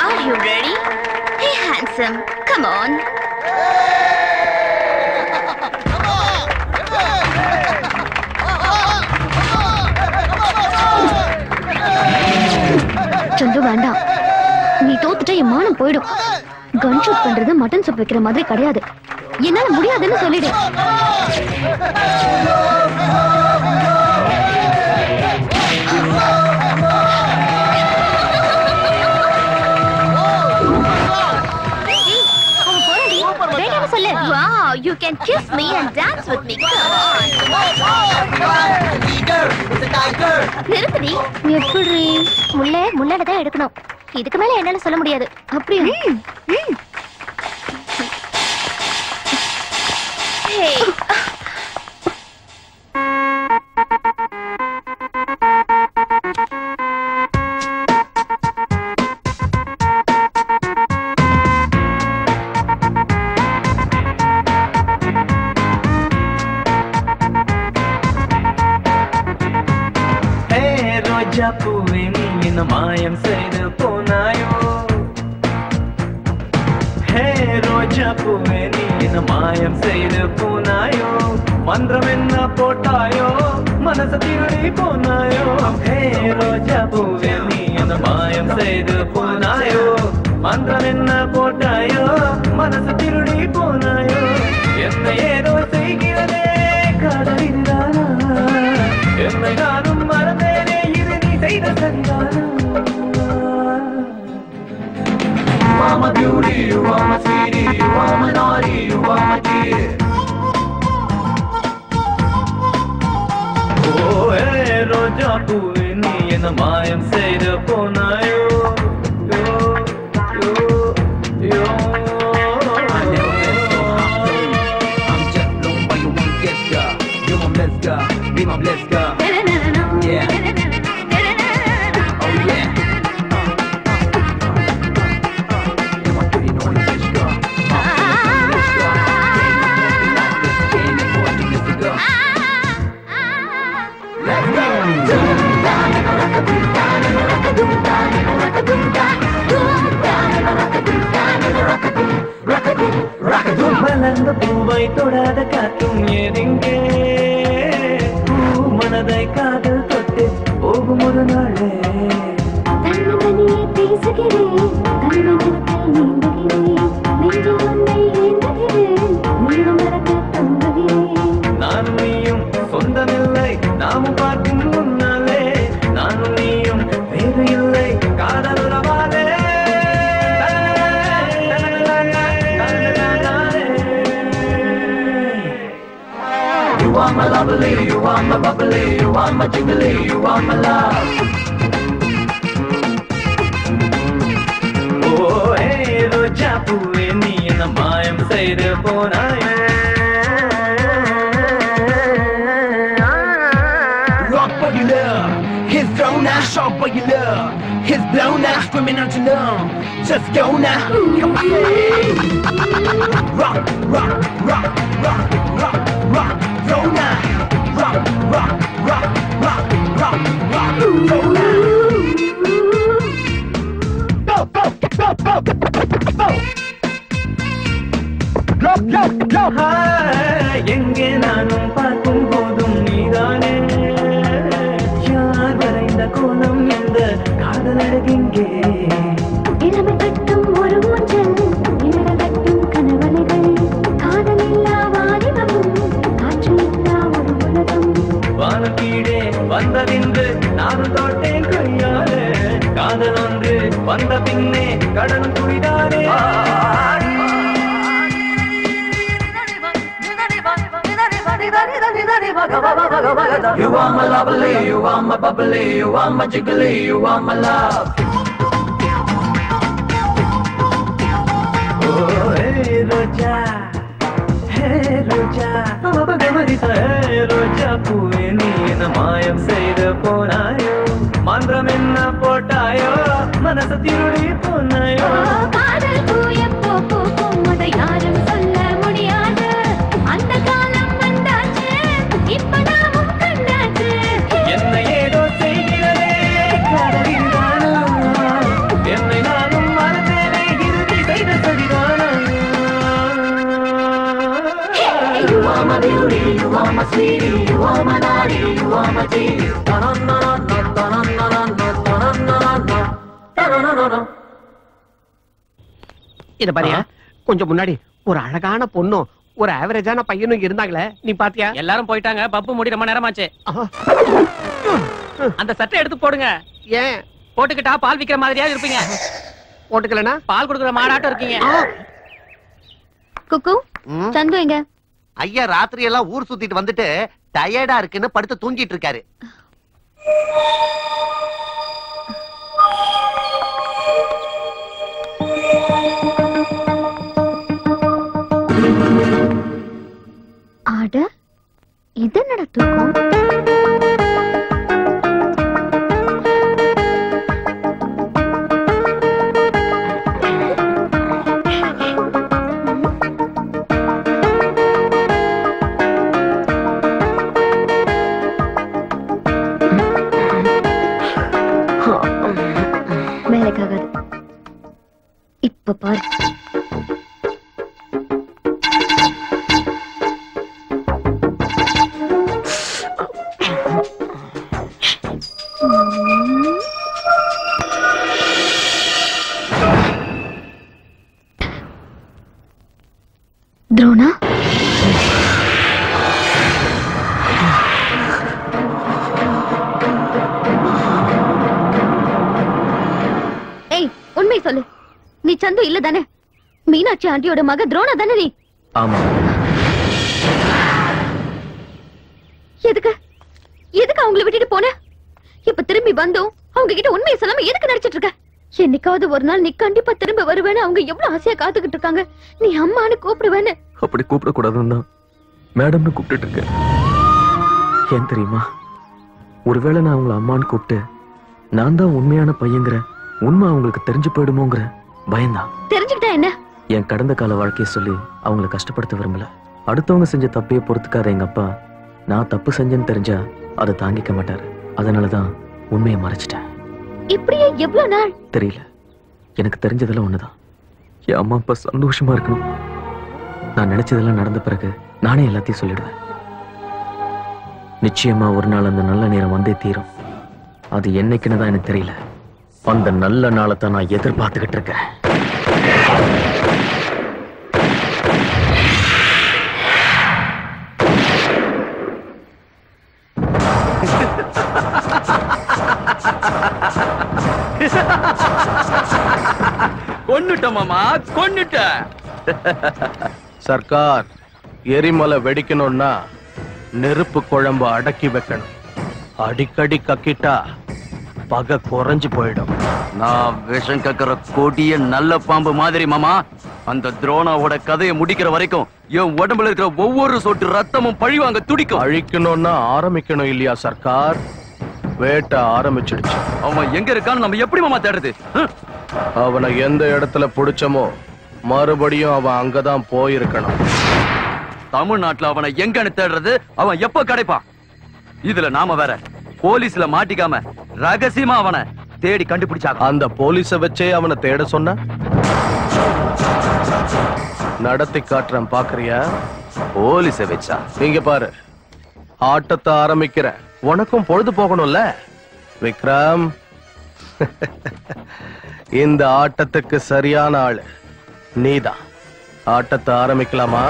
Are you ready? Hey, handsome, come on. சந்து வேண்டாம். நீ தோத்துட்டா என் மானம் போயிடும். கன் ஷூட் பண்றது மட்டன் சூப் வைக்கிற மாதிரி கிடையாது. என்னால முடியாதுன்னு சொல்லிடு. சொல்லு. Wow, you can kiss me and dance with me. Come on. நிறுத்துடி. எப்படி முள்ளதான் எடுக்கணும். இதுக்கு மேல என்னால சொல்ல முடியாது. அப்படியே பூவே நீ என்ன மாயம் செய்து போனாயோ. ஹே ரோஜா பூவே நீ என்ன மாயம் செய்து போனாயோ. மந்திரம் என்ன போட்டாயோ மனச திருடி போனாயோ. ஹே ரோஜா பூவே நீ என்ன மாயம் செய்து போனாயோ. மந்திரம் என்ன போட்டாயோ மனச திருடி போனாயோ. என்ன ஏதோ செய்கிறதே காதலிதானா. என்னை நானும் மறந்தேனே say the Sangana. You are my beauty, you are my sweetie, you are my naughty, you are my dear. Oh, hey, Roja Poove, nee enna mayam seida ponayo. Yo. I'm just blown by your one kiss, girl. You're my blessed girl, be my blessed girl. Yeah. மலர்ந்த பூவை தொடாத காற்றும் ஏதெங்கே. மனதை காதல் தொட்டு போகும் ஒரு நாளே. தனியே பேசுகிறேன், நானும் நீயும் சொந்தமில்லை நாமும் பார்க்கும் முன்னாலே. நானும் நீயும் வேறு இல்லை காதல் உறவாலே. You are my lovely, you are my bubbly, you are my jiggly, you are my love. Oh, hey, Roja Poove, nee enna mayam seida ponaye. don't you know? Just go now. Rock, rock, rock, rock, rock, rock, go now. Rock, rock, rock, rock, rock, rock, go now. Go, go, go, go, go. Go, go, go. எங்கே நானும் பார்க்கும் போதும் நீதானே யார் வரைந்த கோலம் எந்த காதல் அழகிங்கே இளமை கட்டும் ஒரு ஊஞ்சல் இளட கட்டும் கனவலைகள் காதல் இல்லா வாலிபமும் காற்று இல்லா ஒரு உலகம் வானம் கீழே வந்ததின்று நானும் தோட்டேன் கையாலே காதல் ஒன்று வந்த பின்னே கடலும் துடிதானே You are my lovely, you are my bubbly, you are my jiggly, you are my love. Oh, hey Roja, hey Roja, hey Roja, பூவே நீ என்ன மாயம் செய்து போனாயோ மந்திரம் என்ன போட்டாயோ மனசு திருடி போனாயோ காதல் பூ எப்போ பூக்கும் அதை யாரும் சொல்ல முடியாது அந்த காலம் வந்தாச்சு இப்ப நாமும் கண்டாச்சு என்னை ஏதோ செய்கிறதே காதலின் தானம் என்னை நானும் மறந்தேனே இறுதி செய்த சரிதானம் You are my beauty, you are my sweetie, you are my naughty, you are my tea. இத பாரியா கொஞ்சம் முன்னாடி ஒரு அழகான பொண்ணும் ஒரு ஆவரேஜான பையனும் இருந்தாங்களே நீ பாத்தியா? எல்லாரும் போயிட்டாங்க. பப்பு மூடி ரொம்ப நேரமாச்சு. அந்த சட்டை எடுத்து போடுங்க. ஏன் போட்டுக்கிட்டா பால் விக்கிற மாதிரியா இருப்பீங்க. போட்டுக்கலனா பால் கொடுக்குற மாடாட்டம் இருக்கீங்க. குக்கு சந்து எங்க? ஐயா ராத்திரி எல்லாம் ஊர் சுத்திட்டு வந்துட்டு டயர்டா இருக்குன்னு படுத்து தூங்கிட்டு இருக்காரு. ஆட இது என்னடா தூக்கம்? வேலைக்காகாது. இப்ப பாரு. துரோணா ஏய் உண்மை சொல்லு, நீ சந்து இல்ல தானே? மீனாட்சி ஆண்டியோட மக துரோணா தானே நீ? ஆமா. எதுக்கு எதுக்கு அவங்கள விட்டுட்டு போன? இப்ப திரும்பி வந்தும் அவங்க கிட்ட உண்மையை சொல்லாம எதுக்கு நடிச்சிட்டு இருக்க? என்னைக்காவது ஒரு நாள் நீ கண்டிப்பா திரும்ப வருவேன்னு அவங்க எவ்வளவு ஆசையா காத்துக்கிட்டு இருக்காங்க. நீ அம்மான்னு கூப்பிடுவேன்னு. அப்படி கூப்பிடக்கூடாதுன்னு தான் மேடம்னு கூப்பிட்டு இருக்கேன். ஏன் தெரியுமா? ஒருவேளை நான் அவங்கள அம்மான்னு கூப்பிட்டு நான் தான் உண்மையான பையங்கிற உண்மை அவங்களுக்கு தெரிஞ்சு போயிடுமோங்கிற பயம்தான். தெரிஞ்சுக்கிட்டா என்ன? என் கடந்த கால வாழ்க்கையை சொல்லி அவங்களை கஷ்டப்படுத்த விரும்பல. அடுத்தவங்க செஞ்ச தப்பையே பொறுத்துக்காத எங்க அப்பா நான் தப்பு செஞ்சேன்னு தெரிஞ்சா அதை தாங்கிக்க மாட்டாரு. அதனாலதான் உண்மையை மறைச்சிட்டேன். இப்படியே எவ்வளவு நாள்? தெரியல. எனக்கு தெரிஞ்சதெல்லாம் ஒண்ணுதான், என் அம்மா அப்பா சந்தோஷமா இருக்கணும். நான் நினைச்சதெல்லாம் நடந்த பிறகு நானே எல்லாத்தையும் சொல்லிடுவேன். நிச்சயமா ஒரு நாள் அந்த நல்ல நேரம் வந்தே தீரும். அது என்னைக்குன்னு தான் எனக்கு தெரியல. அந்த நல்ல நாளை தான் நான் எதிர்பார்த்துக்கிட்டு இருக்கேன். கொன்னுட்ட மாமா, கொன்னுட்ட. சர்க்கார், எரிமலை வெடிக்கணும்னா நெருப்பு குழம்பு அடக்கி வைக்கணும். அடிக்கடி கக்கிட்டா பகை குறைஞ்சு போயிடும். நான் விஷம் கக்கிற கொடிய நல்ல பாம்பு மாதிரி மாமா. அந்த துரோணாவோட கதையை முடிக்கிற வரைக்கும் என் உடம்புல இருக்கிற ஒவ்வொரு சொட்டு ரத்தமும் பழிவாங்க துடிக்கும். அழிக்கணும்னா ஆரம்பிக்கணும் இல்லையா சர்க்கார்? வேட்டை ஆரம்பிச்சிடுச்சு. அவன் எங்க இருக்கான்னு நம்ம எப்படி மாமா தேடுறது? அவனை எந்த இடத்துல பிடிச்சமோ மறுபடியும் அவன் அங்கதான் போயிருக்கணும். தமிழ்நாட்டுல அவனை எங்கன்னு தேடுறது, அவன் எப்ப கிடைப்பான்? இதுல நாம வேற போலீஸ்ல மாட்டிக்காம ரகசியமா அவனை தேடி கண்டுபிடிச்சாங்க. அந்த போலீஸ வச்சே அவனை தேட சொன்ன நடத்தி காட்டுறேன், பாக்குறியா? போலீஸ வச்சா? இங்க பாரு, ஆட்டத்தை ஆரம்பிக்கிற, உனக்கும் பொழுது போகணும்ல விக்ரம். இந்த ஆட்டத்துக்கு சரியான ஆளு நீதான். ஆட்டத்தை ஆரம்பிக்கலாமா?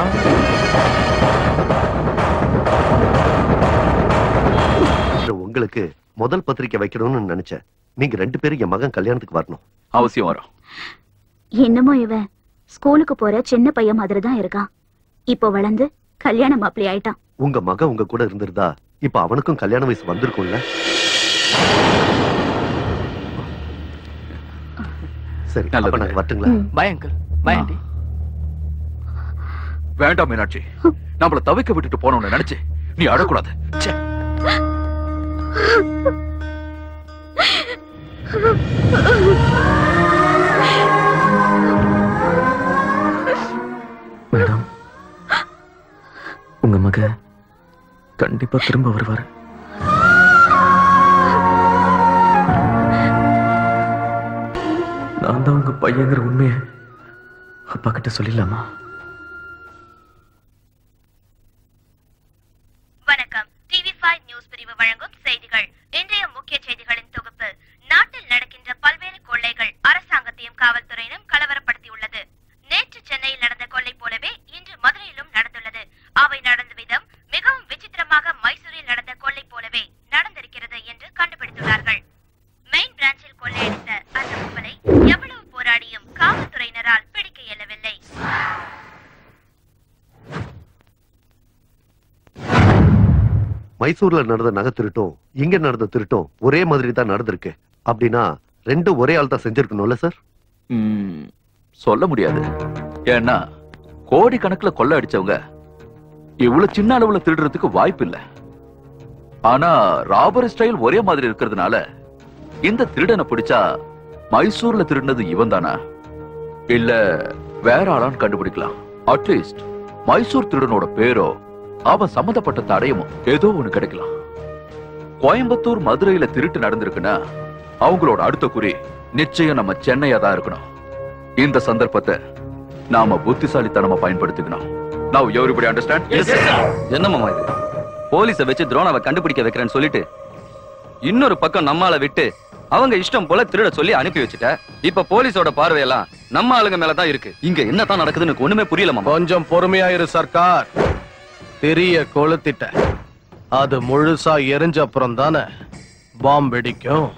உங்களுக்கு முதல் பத்திரிக்கை வைக்கணும்னு நினைச்சேன். நீங்க 2 பேரும் என் மகன் கல்யாணத்துக்கு வரணும். அவசியம் வரும். என்னமோ இவன் ஸ்கூலுக்கு போற சின்ன பையன் மாதிரி தான் இருக்கான். இப்போ வளர்ந்து கல்யாண மாப்பிள்ளை ஆயிட்டான். உங்க மகன் உங்க கூட இருந்திருந்தா இப்ப அவனுக்கும் கல்யாண வயசு வந்திருக்கும்ல. சரி, அப்ப நாங்க வரட்டுங்களா? Bye uncle, bye aunty. வேண்டாம் மீனாட்சி, நம்மள தவிக்க விட்டுட்டு போனோம்னு நினைச்சு நீ அழக்கூடாது. மேடம், உங்க மக கண்டிப்பா திரும்ப வருவாரு. நான் தான் உங்க பையங்கிற உண்மையை அப்பா கிட்ட சொல்லிடலாமா? வணக்கம். TV5 நியூஸ் பிரிவு வழங்கும் செய்திகள். இன்றைய முக்கிய செய்திகளின் தொகுப்பு. நாட்டில் நடக்கின்ற பல்வேறு கொள்ளைகள் அரசாங்கத்தையும் காவல்துறையினும் கலவரப்படுத்தியுள்ளது. நேற்று சென்னையில் நடந்த கொள்ளை போலவே இன்று மதுரையிலும் நடந்துள்ளது. அவை நடந்த விதம் மிகவும் விசித்திரமாக மைசூரில் நடந்த கொள்ளை போலவே நடந்திருக்கிறது என்று கண்டுபிடித்துள்ளார்கள். மெயின் பிரான்சில் கொள்ளையடித்த அந்த கும்பலை எவ்வளவு போராடியும் காவல்துறையினரால் பிடிக்க இயலவில்லை. மைசூர்ல நடந்த நகை திருட்டும் இங்க நடந்த திருட்டும் ஒரே மாதிரி தான் நடந்திருக்கு. அப்படின்னா 2 ஒரே ஆள் தான் செஞ்சிருக்கணும்ல சார்? சொல்ல முடியாது. ஏன்னா கோடி கணக்குல கொள்ள அடிச்சவங்க இவ்வளவு சின்ன அளவுல திருடுறதுக்கு வாய்ப்பு இல்ல. ஆனா ராபரி ஸ்டைல் ஒரே மாதிரி இருக்கிறதுனால இந்த திருடனை பிடிச்சா மைசூர்ல திருடினது இவன் தானா இல்ல வேற ஆளான்னு கண்டுபிடிக்கலாம். அட்லீஸ்ட் மைசூர் திருடனோட பேரோ அவன் சம்பந்தப்பட்ட தடயமும் ஏதோ ஒண்ணு கிடைக்கலாம். கோயம்புத்தூர் மதுரையில திருட்டு நடந்திருக்குன்னா அவங்களோட அடுத்த குறி நிச்சயம் நம்ம சென்னையா தான் இருக்கணும். இந்த சந்தர்ப்பத்தை நாம புத்திசாலித்தனமா பயன்படுத்திக்கணும். Now everybody understand? Yes sir. என்னம்மா இது? போலீஸை வச்சு துரோணாவை கண்டுபிடிக்க வைக்கிறேன்னு சொல்லிட்டு இன்னொரு பக்கம் நம்மால விட்டு அவங்க இஷ்டம் போல திருட சொல்லி அனுப்பி வச்சுட்ட. இப்ப போலீஸோட பார்வையெல்லாம் நம்ம ஆளுங்க மேலதான் இருக்கு. இங்க என்னதான் நடக்குதுன்னு ஒண்ணுமே புரியலமா. கொஞ்சம் பொறுமையா இரு சர்க்கார். தெரிய கொளுத்திட்ட, அது முழுசா எரிஞ்ச அப்புறம் தானே பாம்பு வெடிக்கும்.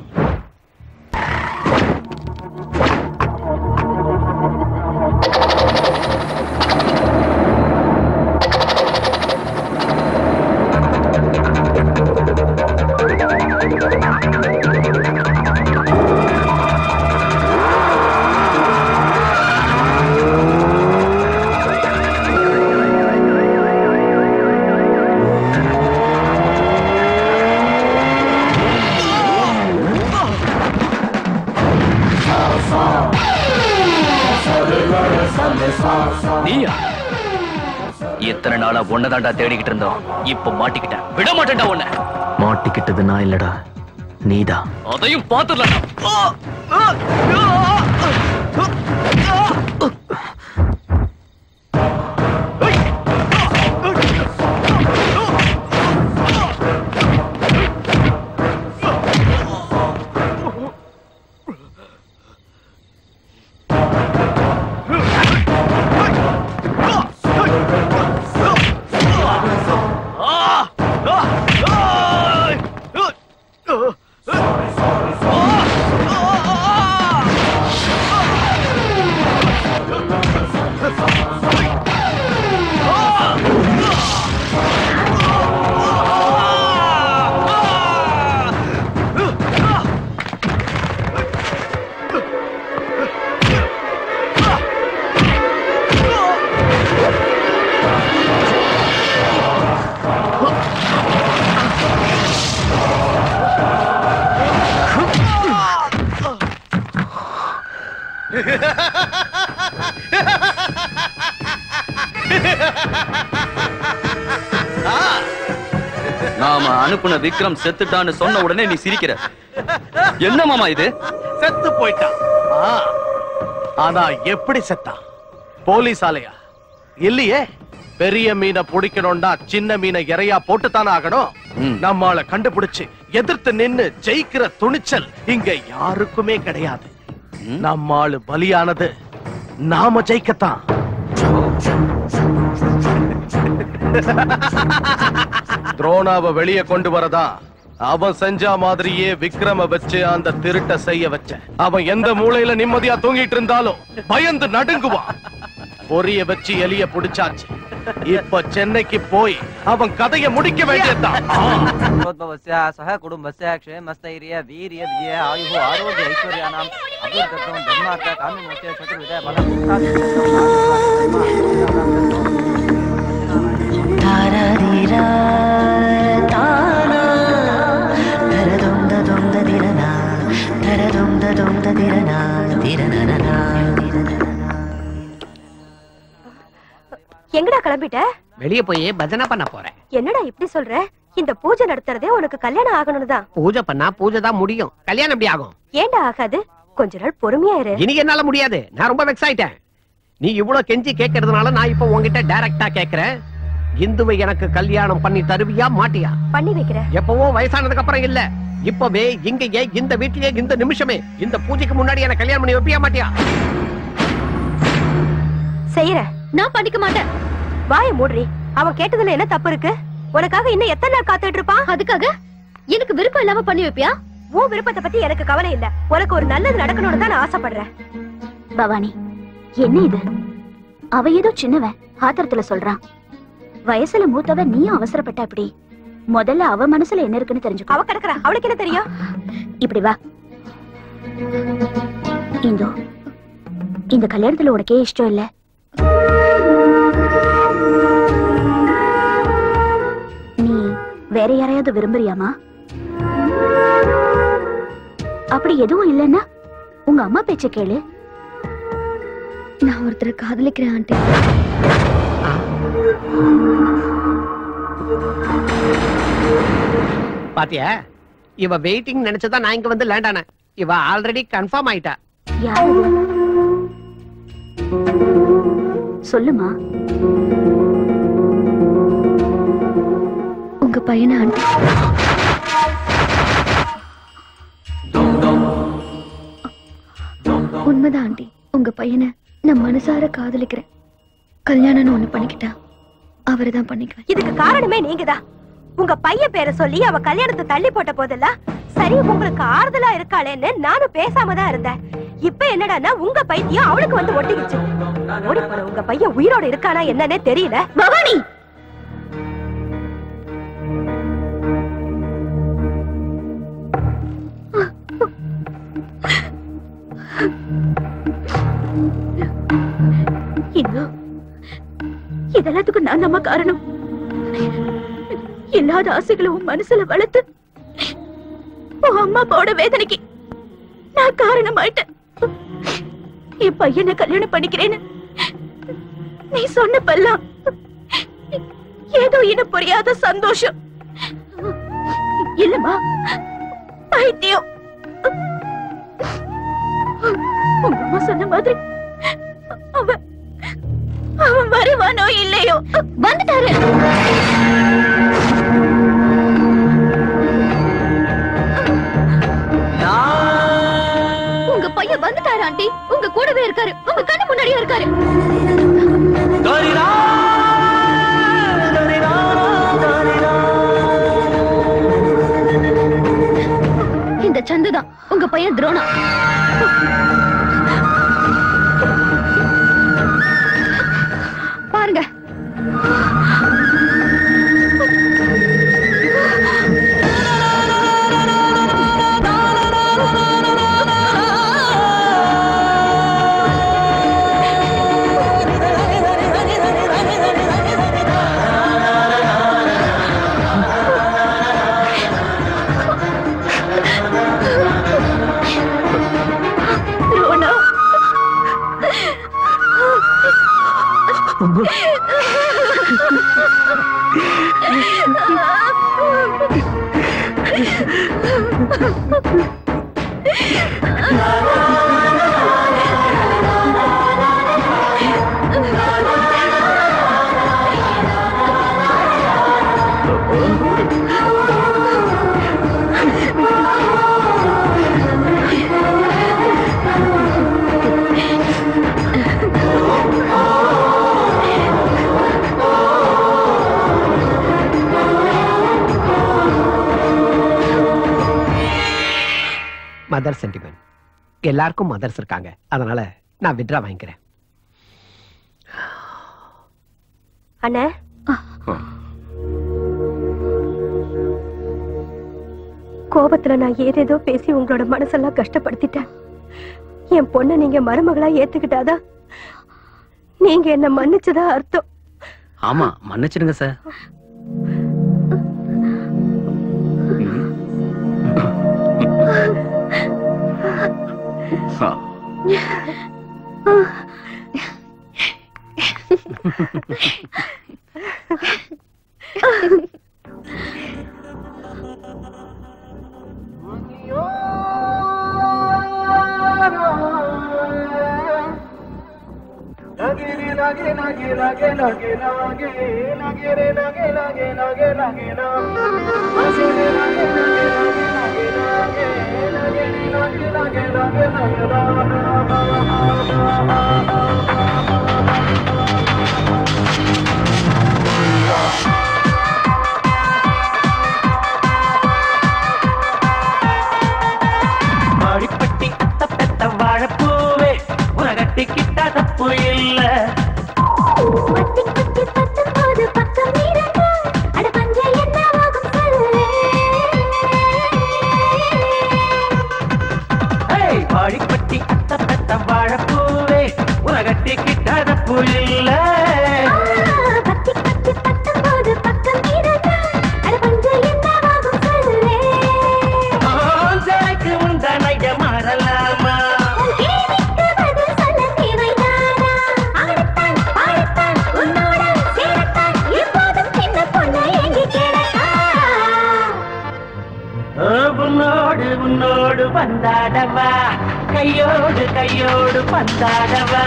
நீயா? எத்தனை நாளா ஒன்னதாண்டா தேடிக்கிட்டு இருந்தோம். இப்ப மாட்டிக்கிட்டேன். விட மாட்டேன்டா உன்னை. மாட்டிக்கிட்டது நான் இல்லடா, நீதான். அதையும் பாத்துடலாம். நாம அனுப்புன விக்ரம் செத்துட்டான்னு சொன்ன உடனே நீ சிரிக்கிற. என்ன மாமா இது? செத்து போயிட்டான். ஆனா எப்படி செத்தான்? போலீஸ் ஆலையா? இல்லையே. பெரிய மீனை பிடிக்கணும்னா சின்ன மீனை இறையா போட்டுத்தானே ஆகணும். நம்மால கண்டுபிடிச்சு எதிர்த்து நின்னு ஜெயிக்கிற துணிச்சல் இங்க யாருக்குமே கிடையாது. நம்மாளு பலியானது நாம ஜெயிக்கத்தான். துரோணாவை வெளியே கொண்டு வரதா அவன் செஞ்ச மாதிரியே விக்ரம வச்சு அந்த திருட்ட செய்ய வச்ச. அவன் எந்த மூலையில நிம்மதியா தூங்கிட்டு இருந்தாலும் பயந்து நடுங்குவான். பொரிய வச்சு எலிய புடிச்சாச்சு. இப்ப சென்னைக்கு போய் அவன் கதையை முடிக்க வேண்டியதுதான். சக குடும்பஸ்ய க்ஷேமஸ்தைரிய வீரிய விஜய ஆயுः ஆரோக்கிய ஐஸ்வர்யானாம் அபிவிருத்தம் தர்மார்த்த காமியமோட்ச சதுர்வித பலம் தாரதீரா தானா தரதும்த தும்த திரனா தரதும்த தும்த திரனா திரனனா. எங்கடா கிளம்பிட்ட? வெளியே போய் பஜனை பண்ண போறேன். என்னடா இப்படி சொல்ற? இந்த பூஜை நடத்துறதே உனக்கு கல்யாணம் ஆகணும்னு தான். பூஜை பண்ணா பூஜை தான் முடியும், கல்யாணம் எப்படி ஆகும்? ஏன்டா ஆகாது? கொஞ்ச நாள் பொறுமையா இரு. இன்னைக்கு என்னால முடியாது, நான் ரொம்ப வெக்ஸ் ஆயிட்டேன். நீ இவ்வளவு கெஞ்சி கேட்கறதுனால நான் இப்ப உன்கிட்ட டைரக்டா கேக்குறேன். இந்துவை எனக்கு கல்யாணம் பண்ணி தருவியா மாட்டியா? பண்ணி வைக்கிறேன். எப்பவோ வயசானதுக்கு அப்புறம் இல்ல, இப்பவே இங்கேயே இந்த வீட்லயே இந்த நிமிஷமே இந்த பூஜைக்கு முன்னாடி எனக்கு கல்யாணம் பண்ணி வைப்பியா மாட்டியா? செய்யறேன். நான் பண்ணிக்க மாட்டேன். வாய மூடுறி. அவன் கேட்டதுல என்ன தப்பு இருக்கு? உனக்காக இன்னும் எத்தனை நாள் காத்துட்டு இருப்பான்? அதுக்காக எனக்கு விருப்பம் இல்லாம பண்ணி வைப்பியா? உன் விருப்பத்தை பத்தி எனக்கு கவலை இல்ல. உனக்கு ஒரு நல்லது நடக்கணும்னு தான் நான் ஆசைப்படுறேன். பவானி, என்ன இது? அவ ஏதோ சின்னவன் ஆத்திரத்துல சொல்றான். வயசுல மூத்தவ நீயும் அவசரப்பட்ட அப்படி. முதல்ல அவ மனசுல என்ன இருக்குன்னு தெரிஞ்சுக்கோ. அவ கிடக்குறா, அவளுக்கு என்ன தெரியும்? இப்படி வா இந்து. இந்த கல்யாணத்துல உனக்கே இஷ்டம் இல்ல. நீ வேற யாரையாவது விரும்புறியாமா? அப்படி எதுவும் இல்லைன்னா உங்க அம்மா பேச்ச கேளு. நான் ஒருத்தரை காதலிக்கிறேன் ஆண்டி. பாத்தியா, இவ வெயிட்டிங் நினைச்சதா நான் இங்க வந்து லேண்ட் ஆனேன். இவ ஆல்ரெடி கன்ஃபார்ம் ஆயிட்டா. சொல்லுமா. உங்க பையனை ஆண்டி. உண்மைதான் ஆண்டி, உங்க பையனை நான் மனசார காதலிக்கிறேன். கல்யாணம்னு ஒண்ணு பண்ணிக்கிட்டா அவரை தான் பண்ணிக்குவேன். இதுக்கு காரணமே நீங்கதான். உங்க பையன் பேரை சொல்லி அவ கல்யாணத்தை தள்ளி போட்ட போதெல்லாம் சரி உங்களுக்கு ஆறுதலா இருக்காளேன்னு நானும் பேசாம தான் இருந்தேன். இப்ப என்னடான்னா உங்க பைத்தியம் அவளுக்கு வந்து ஒட்டிக்கிச்சு. ஓடி போற உங்க பையன் உயிரோட இருக்கானா என்னன்னே தெரியல. பவானி, இதெல்லாத்துக்கும் நான் நம்ம காரணம். இல்லாத ஆசைகளை உன் மனசுல வளர்த்து உன் அம்மா அப்பாவோட வேதனைக்கு நான் காரணமாயிட்டேன். என் பையனை கல்யாணம் பண்ணிக்கிறேன்னு நீ சொன்னப்பெல்லாம் ஏதோ இனம் புரியாத சந்தோஷம். இல்லம்மா, பைத்தியம். உங்க அம்மா சொன்ன மாதிரி அவன் வருவானோ இல்லையோ. வந்துட்டாரு. உங்க பையன் வந்துட்டாரு ஆண்டி. உங்க கூடவே இருக்காரு, உங்க கண்ணு முன்னாடியே இருக்காரு. இந்த சந்துதான் உங்க பையன் துரோணா. பாருங்க. Mother sentiment. எல்லாருக்கும் மதர்ஸ் இருக்காங்க, அதனால நான் விட்ரா வாங்கிக்கிறேன். அண்ணே, கோபத்துல நான் ஏதேதோ பேசி உங்களோட மனசெல்லாம் கஷ்டப்படுத்திட்டேன். என் பொண்ணை நீங்க மருமகளா ஏத்துக்கிட்டாதான் நீங்க என்ன மன்னிச்சதா அர்த்தம். ஆமா, மன்னிச்சிடுங்க சார். மாடிப்பட்டி அத்த பெத்த வாழப்பூவே உலகட்டி கிட்ட தப்பு இல்ல. வாடிப்பட்டி அத்த பெத்த வாழப்பூவே உலகட்டி கிட்ட தப்பு இல்ல. உன்னோடு வந்தாடவா, கையோடு கையோடு பந்தாடவா.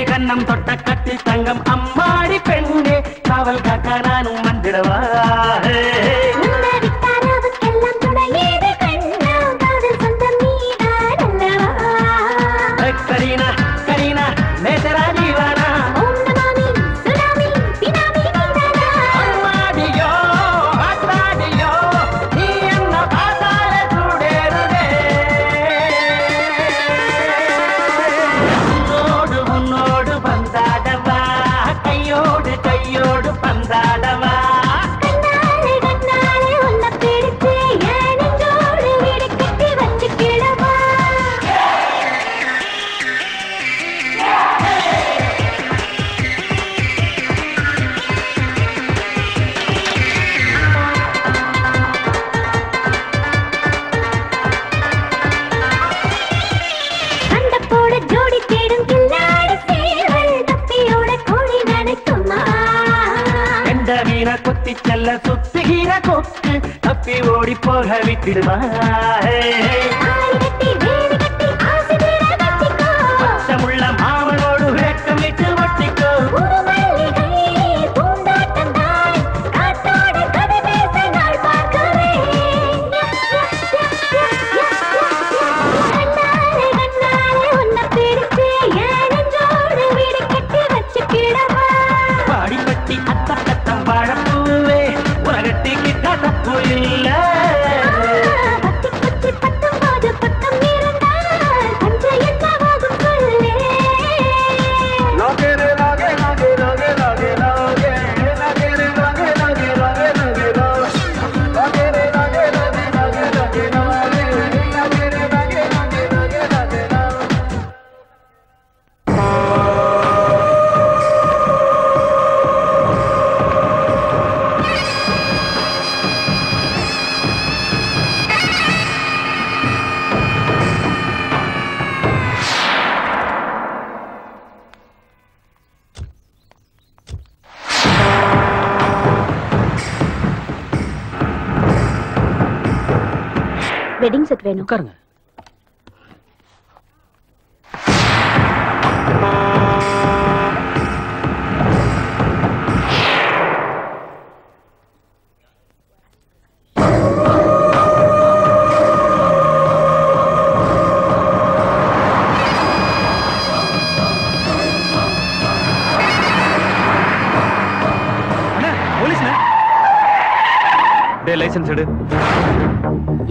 கண்ணம் தொட்ட கட்டி தங்கம் அம்மாடி பெண்ணே, காவல் காக்க நானும் வந்துடவா. கரீனா கரீனா நேசரா ஜீவானா அம்மாடியோ ஆத்தாடியோ நீ என்ன பார்த்தால சுடேருதே. உன்னோடு பந்தாடவா, கையோடு கையோடு பந்தாடவா. கொத்தி செல்ல சுத்துகிற கொக்கு தப்பி ஓடி போக விட்டுடுவா. பச்சமுள்ள மாமனோடு வேட்டம் விட்டு ஒட்டிக்கோ. பாடிப்பட்டி அத்த பெத்தம் வாழப்பூவே உலகட்டி கிட்ட தப்பு இல்ல. வெட்டிங் செட் வேணும். உட்காருங்க. லைசன்ஸ் எடு.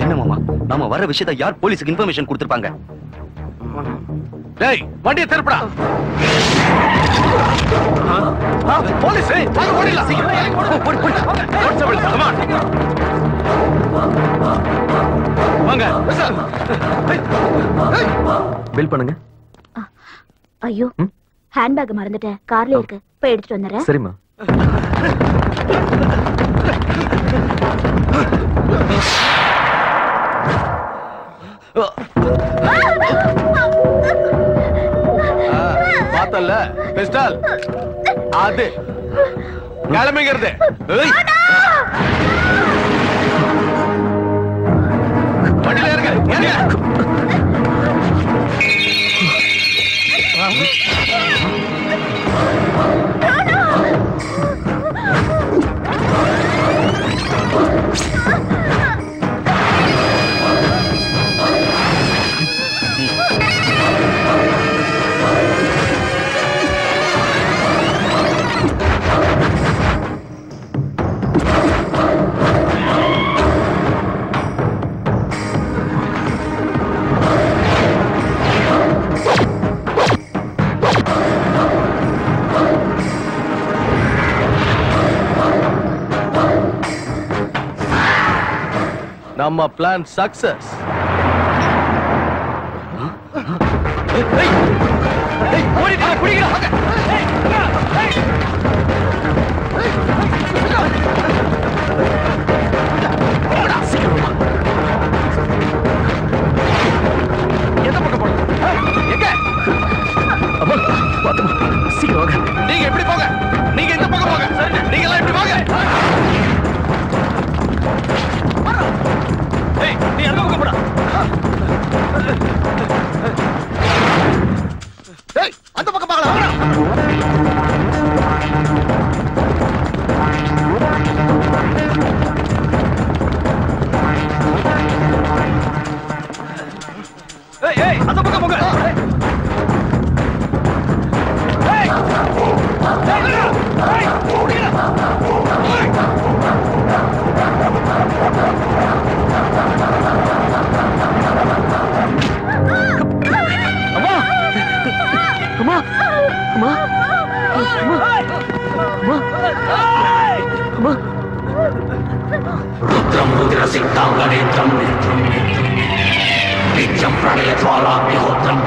என்ன மாமா, நாம வர விஷயத்தை யார் போலீஸுக்கு இன்ஃபர்மேஷன் கொடுத்திருப்பாங்க? டேய், வண்டியை திருப்புடா. போலீஸ் வாங்க, ஓடிடலாம். Constable, come on. வாங்க சார். பில் பண்ணுங்க. ஐயோ, ஹேண்ட்பேக் மறந்துட்டேன். கார்ல இருக்கு, போய் எடுத்துட்டு வந்துறேன். சரிம்மா. பார்த்தல்ல பிஸ்டல், அது கிளம்பிங்கிறது. வண்டியில இருங்க. நம்ம பிளான் சக்சஸ். நீங்க எப்படி போங்க, நீங்க இந்த பக்கம் போங்க. நீங்க எல்லாம் எப்படி போங்க. நீ அந்த பக்கம் போடா. டேய், அந்த பக்கம் பார்க்கலாம். ஏய், அந்த பக்கம் போங்க. रुद्रं रुद्रसिक्ताङ्गनेत्रं नित्यं प्रणयज्वालाग्निहोत्रं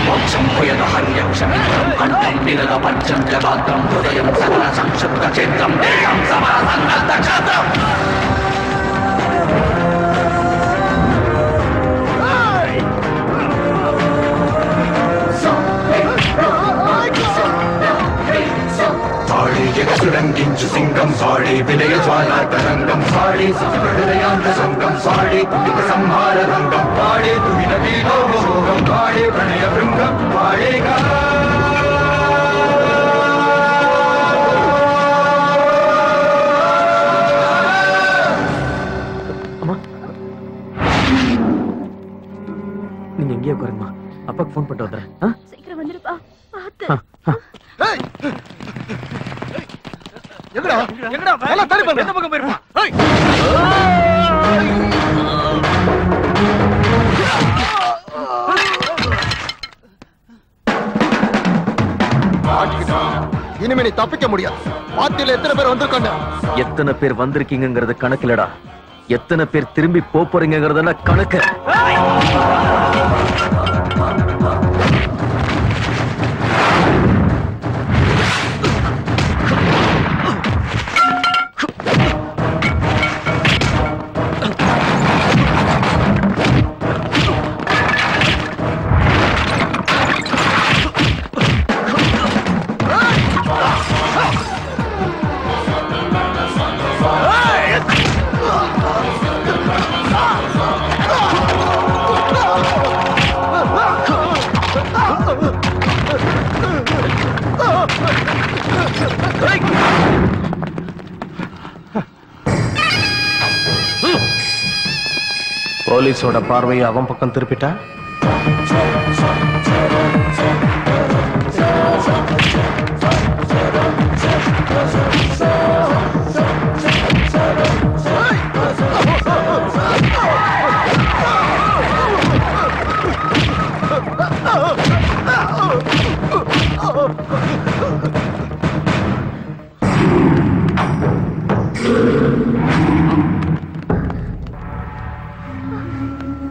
मोक्षं भुयदहर्यक्षमित्रं कण्ठं निरदपञ्चं जगात्रं हृदयं सकलसंक्षिप्तचित्रं देहं समरसङ्गतक्षत्रम् జగసురంగించు సింగం సాడే విలయ జ్వాలా తరంగం సాడే హృదయాంత సంగం సాడే తుడిత సంహార రంగం పాడే తుడిన వీలోభోగం పాడే ప్రణయ బృంగం పాడేగా நீங்க எங்கேயே உட்காருங்கம்மா. அப்பாக்கு ஃபோன் பண்ணிட்டு வந்துடுறேன். சீக்கிரம் வந்துருப்பா. பாத்து. எங்கடா எங்கடா வேலை தாடி பண்ணு. எந்த பக்கம் போயிருப்பான்? இனிமே நீ தப்பிக்க முடியாது. பாத்தியில எத்தனை பேர் வந்திருக்காங்க? எத்தனை பேர் வந்திருக்கீங்கிறது கணக்குலடா, எத்தனை பேர் திரும்பி போறீங்கிறதுல கணக்கு. போலீஸோட பார்வையை அவன் பக்கம் திருப்பிட்டா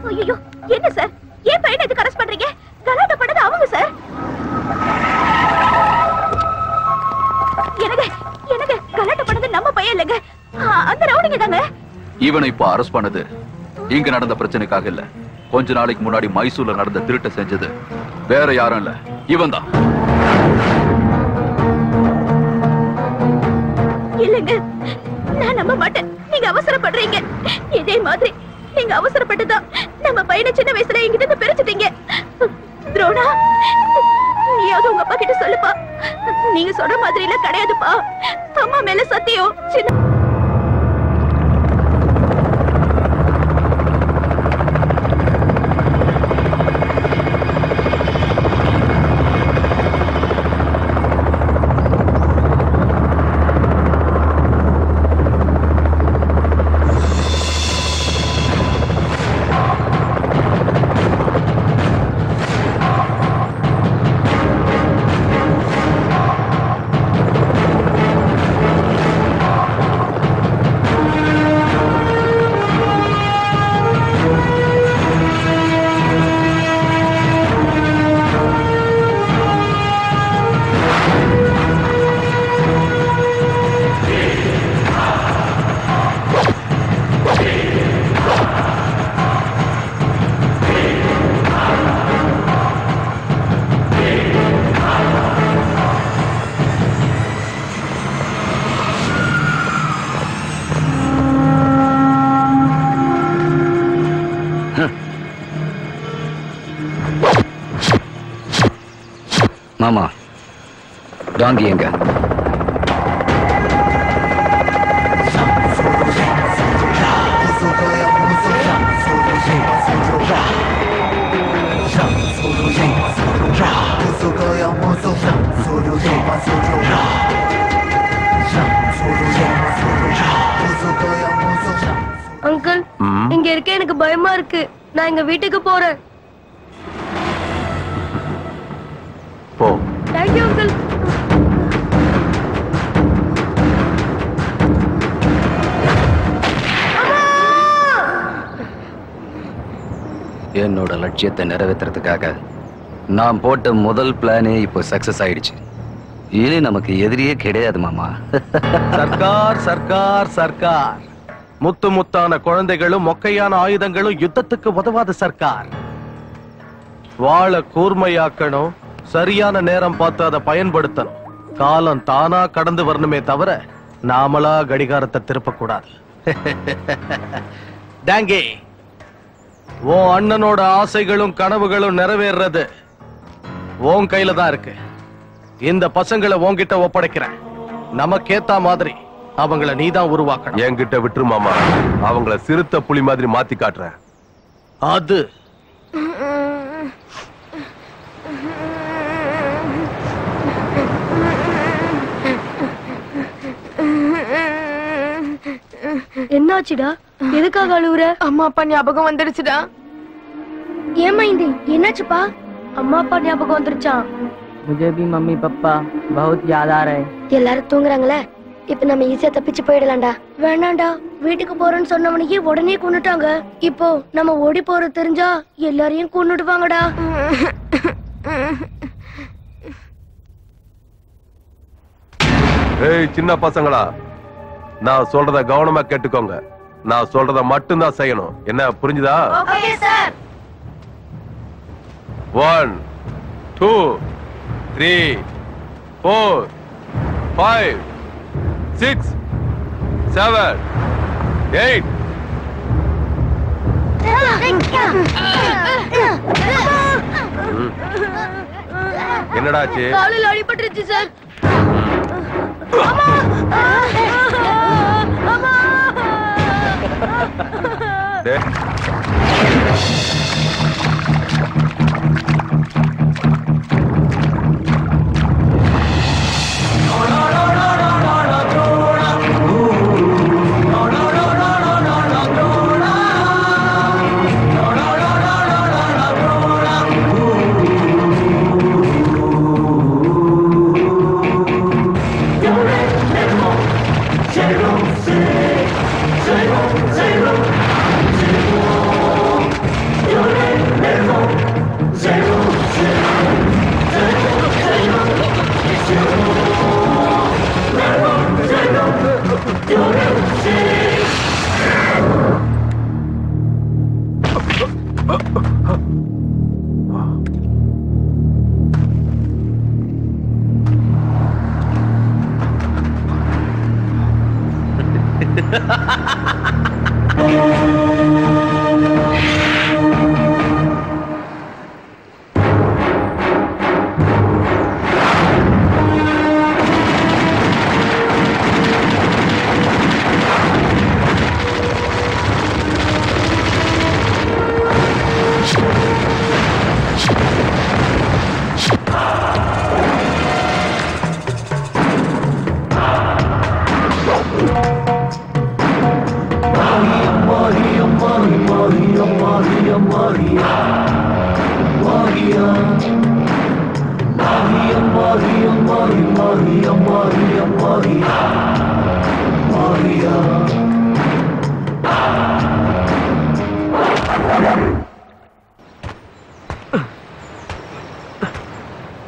ஐயோ, என்ன சார்? ஏன் பையனை இதுக்கு அரெஸ்ட் பண்றீங்க? கலாட்டா பண்ணது அவங்க சார். எனக்கு கலாட்டா பண்ணது நம்ம பையன் இல்லைங்க, அந்த ரவுடிங்க தாங்க. இவனை இப்ப அரெஸ்ட் பண்ணது இங்க நடந்த பிரச்சனைக்காக இல்ல, கொஞ்ச நாளைக்கு முன்னாடி மைசூர்ல நடந்த திருட்ட செஞ்சது வேற யாரும் இல்ல, இவன் தான். இல்லைங்க, நான் நம்ப மாட்டேன். நீங்க அவசரப்படுறீங்க. இதே மாதிரி நீங்க அவசரப்பட்டுதான் நம்ம பையனை சின்ன வயசுல என்கிட்ட இருந்து பிரிச்சுட்டீங்க. துரோணா, நீயாவது உங்க அப்பா கிட்ட சொல்லுப்பா. நீங்க சொல்ற மாதிரி எல்லாம் கிடையாதுப்பா. அம்மா மேல சத்தியம். சின்ன மாமா, டாங்கி எங்க? அங்கிள், இங்க இருக்க எனக்கு பயமா இருக்கு. நான் எங்க வீட்டுக்கு போறேன். போ. Thank you uncle. என்னோட லட்சியத்தை நிறைவேற்றுறதுக்காக நான் போட்ட முதல் பிளானே இப்போ சக்சஸ் ஆயிடுச்சு. இனி நமக்கு எதிரியே கிடையாது மாமா. சர்க்கார் சர்க்கார் சர்க்கார். முத்து முத்தான குழந்தைகளும் மொக்கையான ஆயுதங்களும் யுத்தத்துக்கு உதவாத சர்க்கார். வாழ கூர்மையாக்கணும், சரியான நேரம் பார்த்து அதை பயன்படுத்தணும். காலம் தானா கடந்து வரணுமே தவிர நாமளா கடிகாரத்தை திருப்பக்கூடாது. டாங்கி, உன் அண்ணனோட ஆசைகளும் கனவுகளும் நிறைவேறது உன் கையில தான் இருக்கு. இந்த பசங்களை உன்கிட்ட ஒப்படைக்கிறேன். நமக்கேத்த மாதிரி அவங்கள நீதான் உருவாக்கணும். என்கிட்ட விட்டுரு மாமா, அவங்கள சிறுத்தை புலி மாதிரி மாத்தி காட்டுறேன். அது என்னாச்சுடா? எதுக்காக அழுவுற? அம்மா அப்பா ஞாபகம் வந்துடுச்சுடா. ஏமா இந்தி, என்னாச்சுப்பா? அம்மா அப்பா ஞாபகம் வந்துருச்சான். मुझे भी मम्मी पापा बहुत याद आ रहे हैं. எல்லாரும் தூங்குறாங்களே, இப்ப நம்ம ஈஸியா தப்பிச்சு போயிடலாம்டா. வேண்டாம்டா, வீட்டுக்கு போறேன்னு சொன்னவனையே உடனே கொன்னுட்டாங்க. இப்போ நம்ம ஓடி போறது தெரிஞ்சா எல்லாரையும் கொன்னுடுவாங்கடா. ஏய் சின்ன பசங்களா, நான் சொல்றத கவனமா கேட்டுக்கோங்க. நான் சொல்றத மட்டும்தான் செய்யணும். என்ன புரிஞ்சுதா? Okay sir. 1 2 3 4 5 6 7 8. என்னடாச்சு? காலில் அடிபட்டுருச்சு சார். டேய்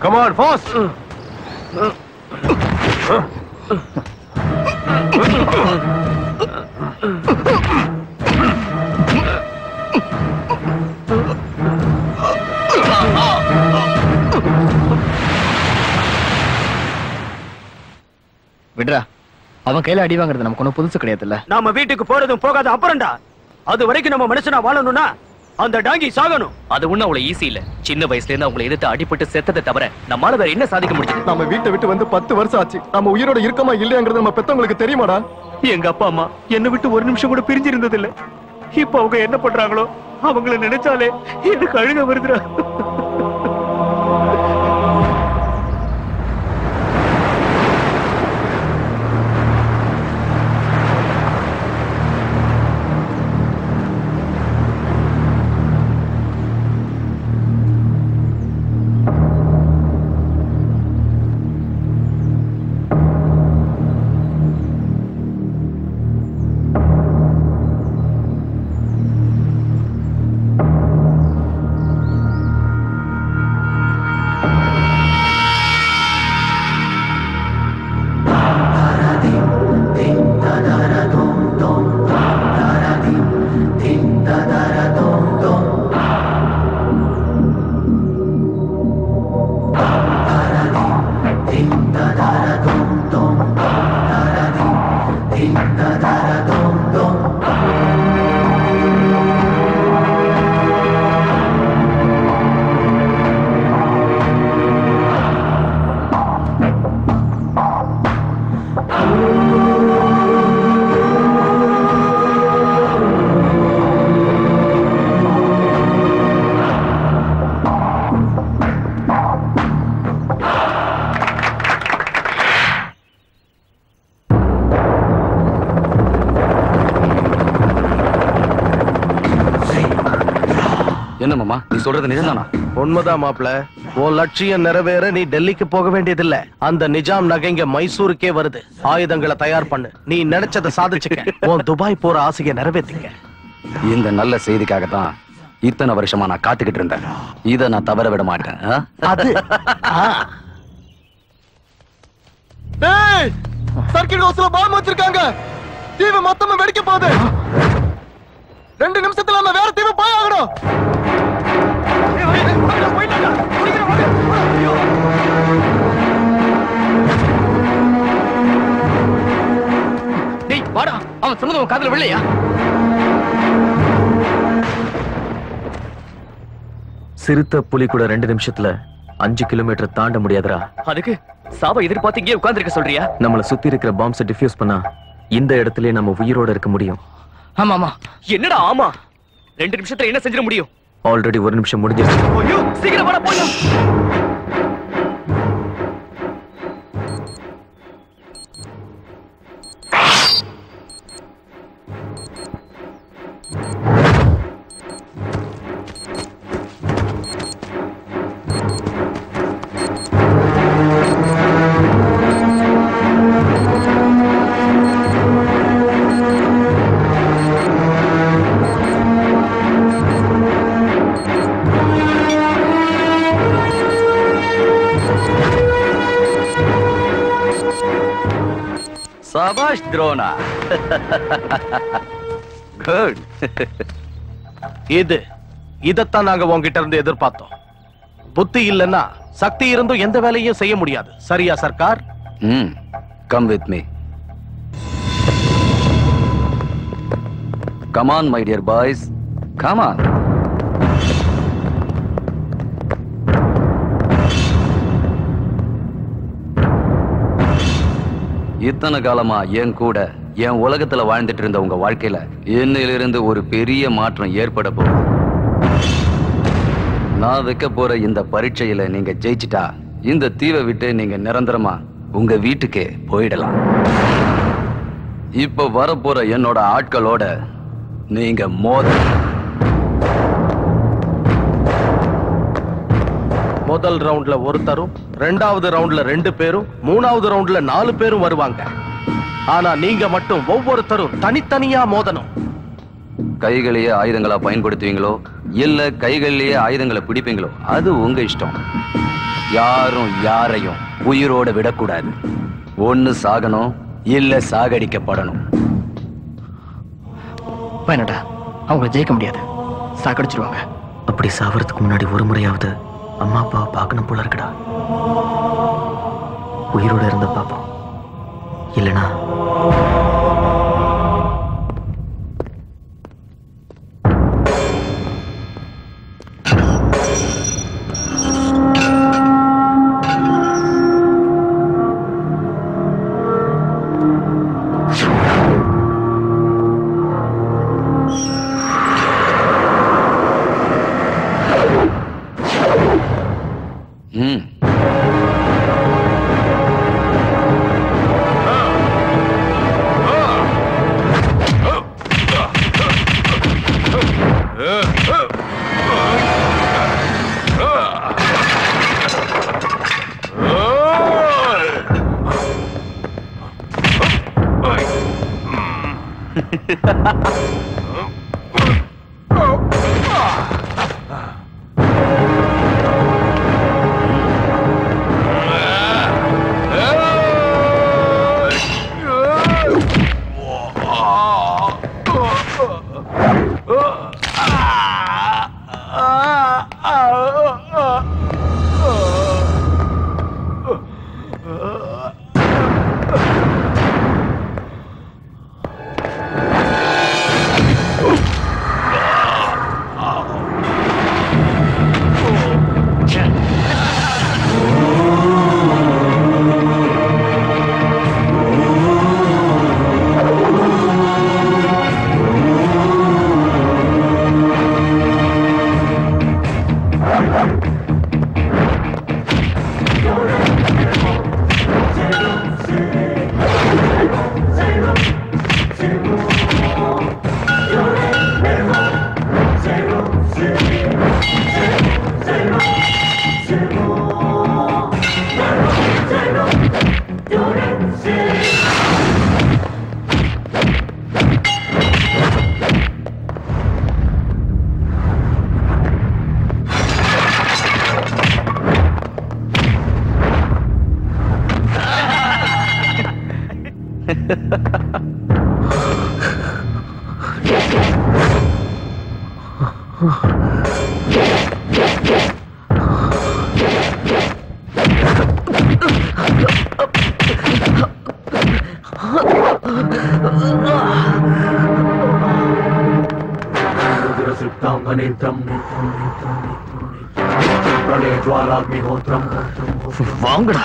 Come on, fast! விடுறா, அவன் கையில அடி வாங்குறது நமக்கு ஒன்னும் புதுசு கிடையாதுல்ல. நாம வீட்டுக்கு போறதும் போகாத அப்புறம்டா. அது வரைக்கும் நம்ம மனுஷனா வாழணும்னா அந்த டாங்கி சாகணும். அது ஒண்ணு அவ்வளவு ஈஸி இல்ல. சின்ன வயசுல இருந்து அவங்களை எதிர்த்து அடிபட்டு செத்ததை தவிர நம்மால வேற என்ன சாதிக்க முடிஞ்சது? நம்ம வீட்டை விட்டு வந்து 10 வருஷம் ஆச்சு. நம்ம உயிரோட இருக்கமா இல்லையாங்கிறது நம்ம பெத்தவங்களுக்கு தெரியுமாடா? எங்க அப்பா அம்மா என்னை விட்டு ஒரு நிமிஷம் கூட பிரிஞ்சு இருந்தது இல்ல. இப்ப அவங்க என்ன பண்றாங்களோ அவங்கள நினைச்சாலே எனக்கு அழுக வருதுடா. என்ன மாமா, நீ சொல்றது நிஜம்தானா? உண்மைதான் மாப்ள. உன் லட்சியம் நிறைவேற நீ டெல்லிக்கு போக வேண்டியதில்ல. அந்த நிஜாம் நகைங்க மைசூருக்கே வருது. ஆயுதங்களை தயார் பண்ணு. நீ நினைச்சதை சாதிச்சுக்க. உன் துபாய் போற ஆசையை நிறைவேற்றிக்க. இந்த நல்ல செய்திக்காகத்தான் இத்தனை வருஷமா நான் காத்துக்கிட்டு இருந்தேன். இத நான் தவற விட மாட்டேன். அது டேய், சர்க்கிட் ஹவுஸ்ல பாம் வச்சிருக்காங்க. தீவு மொத்தமா வெடிக்க போகுது. 2 நிமிஷத்துல நம்ம வேற தீவு போய் ஆகணும். டேய் வாடா, அவன் சொன்னது உன் காதுல விழலையா? சிறுத்தை புலி கூட 2 நிமிஷத்துல 5 கிலோமீட்டர் தாண்ட முடியாதுடா. அதுக்கு சாவ எதிர்பார்த்து இங்கே உட்கார்ந்திருக்க சொல்றியா? நம்மள சுத்தி இருக்கிற பாம்ஸை டிஃப்யூஸ் பண்ணா இந்த இடத்துல நம்ம உயிரோட இருக்க முடியும். ஆமா ஆமா. என்னடா ஆமா? 2 நிமிஷத்துல என்ன செஞ்சிட முடியும்? ஆல்ரெடி 1 நிமிஷம் முடிஞ்சிருச்சு. ஐயோ, சீக்கிரம் வாடா போலாம். சபாஷ் துரோணா. குட். இதத்தான் நாங்க உங்ககிட்ட இருந்து எதிர்பார்த்தோம். புத்தி இல்லைன்னா சக்தி இருந்தும் எந்த வேலையும் செய்ய முடியாது. சரியா Sarkar? Come with me. Come on, my dear boys. Come on. இத்தனை காலமா என் கூட என் உலகத்துல வாழ்ந்துட்டு இருந்த உங்க வாழ்க்கையில இன்னிலிருந்து ஒரு பெரிய மாற்றம் ஏற்பட போகுது. நான் வைக்க போற இந்த பரீட்சையில நீங்க ஜெயிச்சிட்டா இந்த தீவை விட்டு நீங்க நிரந்தரமா உங்க வீட்டுக்கே போயிடலாம். இப்ப வரப்போற என்னோட ஆட்களோட நீங்க முதல் ரவுண்ட்ல ஒருத்தரும், ரெண்டாவது ரவுண்ட்ல 2 பேரும், மூணாவது ரவுண்ட்ல 4 பேரும் வருவாங்க. ஆனா நீங்க மட்டும் ஒவ்வொருத்தரும் தனித்தனியா மோதணும். கைகளையே ஆயுதங்களா பயன்படுத்துவீங்களோ இல்ல கைகளிலேயே ஆயுதங்களை பிடிப்பீங்களோ அது உங்க இஷ்டம். யாரும் யாரையும் உயிரோட விடக்கூடாது. ஒண்ணு சாகணும் இல்ல சாகடிக்கப்படணும். வேணடா, அவங்க ஜெயிக்க முடியாது, சாகடிச்சிருவாங்க. அப்படி சாவறதுக்கு முன்னாடி ஒரு முறையாவது அம்மா அப்பாவை பார்க்கணும் போல இருக்குடா. உயிரோட இருந்த பாப்போம், இல்லனா வாங்கடா.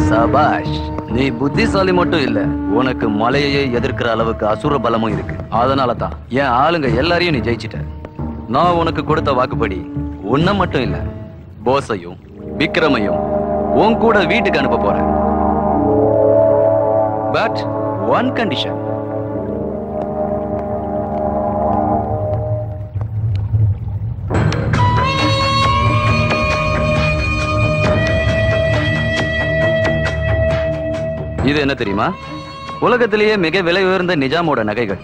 சபாஷ், நீ புத்திசாலி மட்டும் இல்ல, உனக்கு மலையையே எதிர்க்கிற அளவுக்கு அசுர பலமும் இருக்கு. அதனாலதான் என் ஆளுங்க எல்லாரையும் நீ ஜெயிச்சிட்ட. நான் உனக்கு கொடுத்த வாக்குப்படி உன்னை மட்டும் இல்ல, போஸையும் விக்ரமையும் உன் கூட வீட்டுக்கு அனுப்ப போறேன். But one condition. இது என்ன தெரியுமா? உலகத்திலேயே மிக விலை உயர்ந்த நிஜாமோட நகைகள்.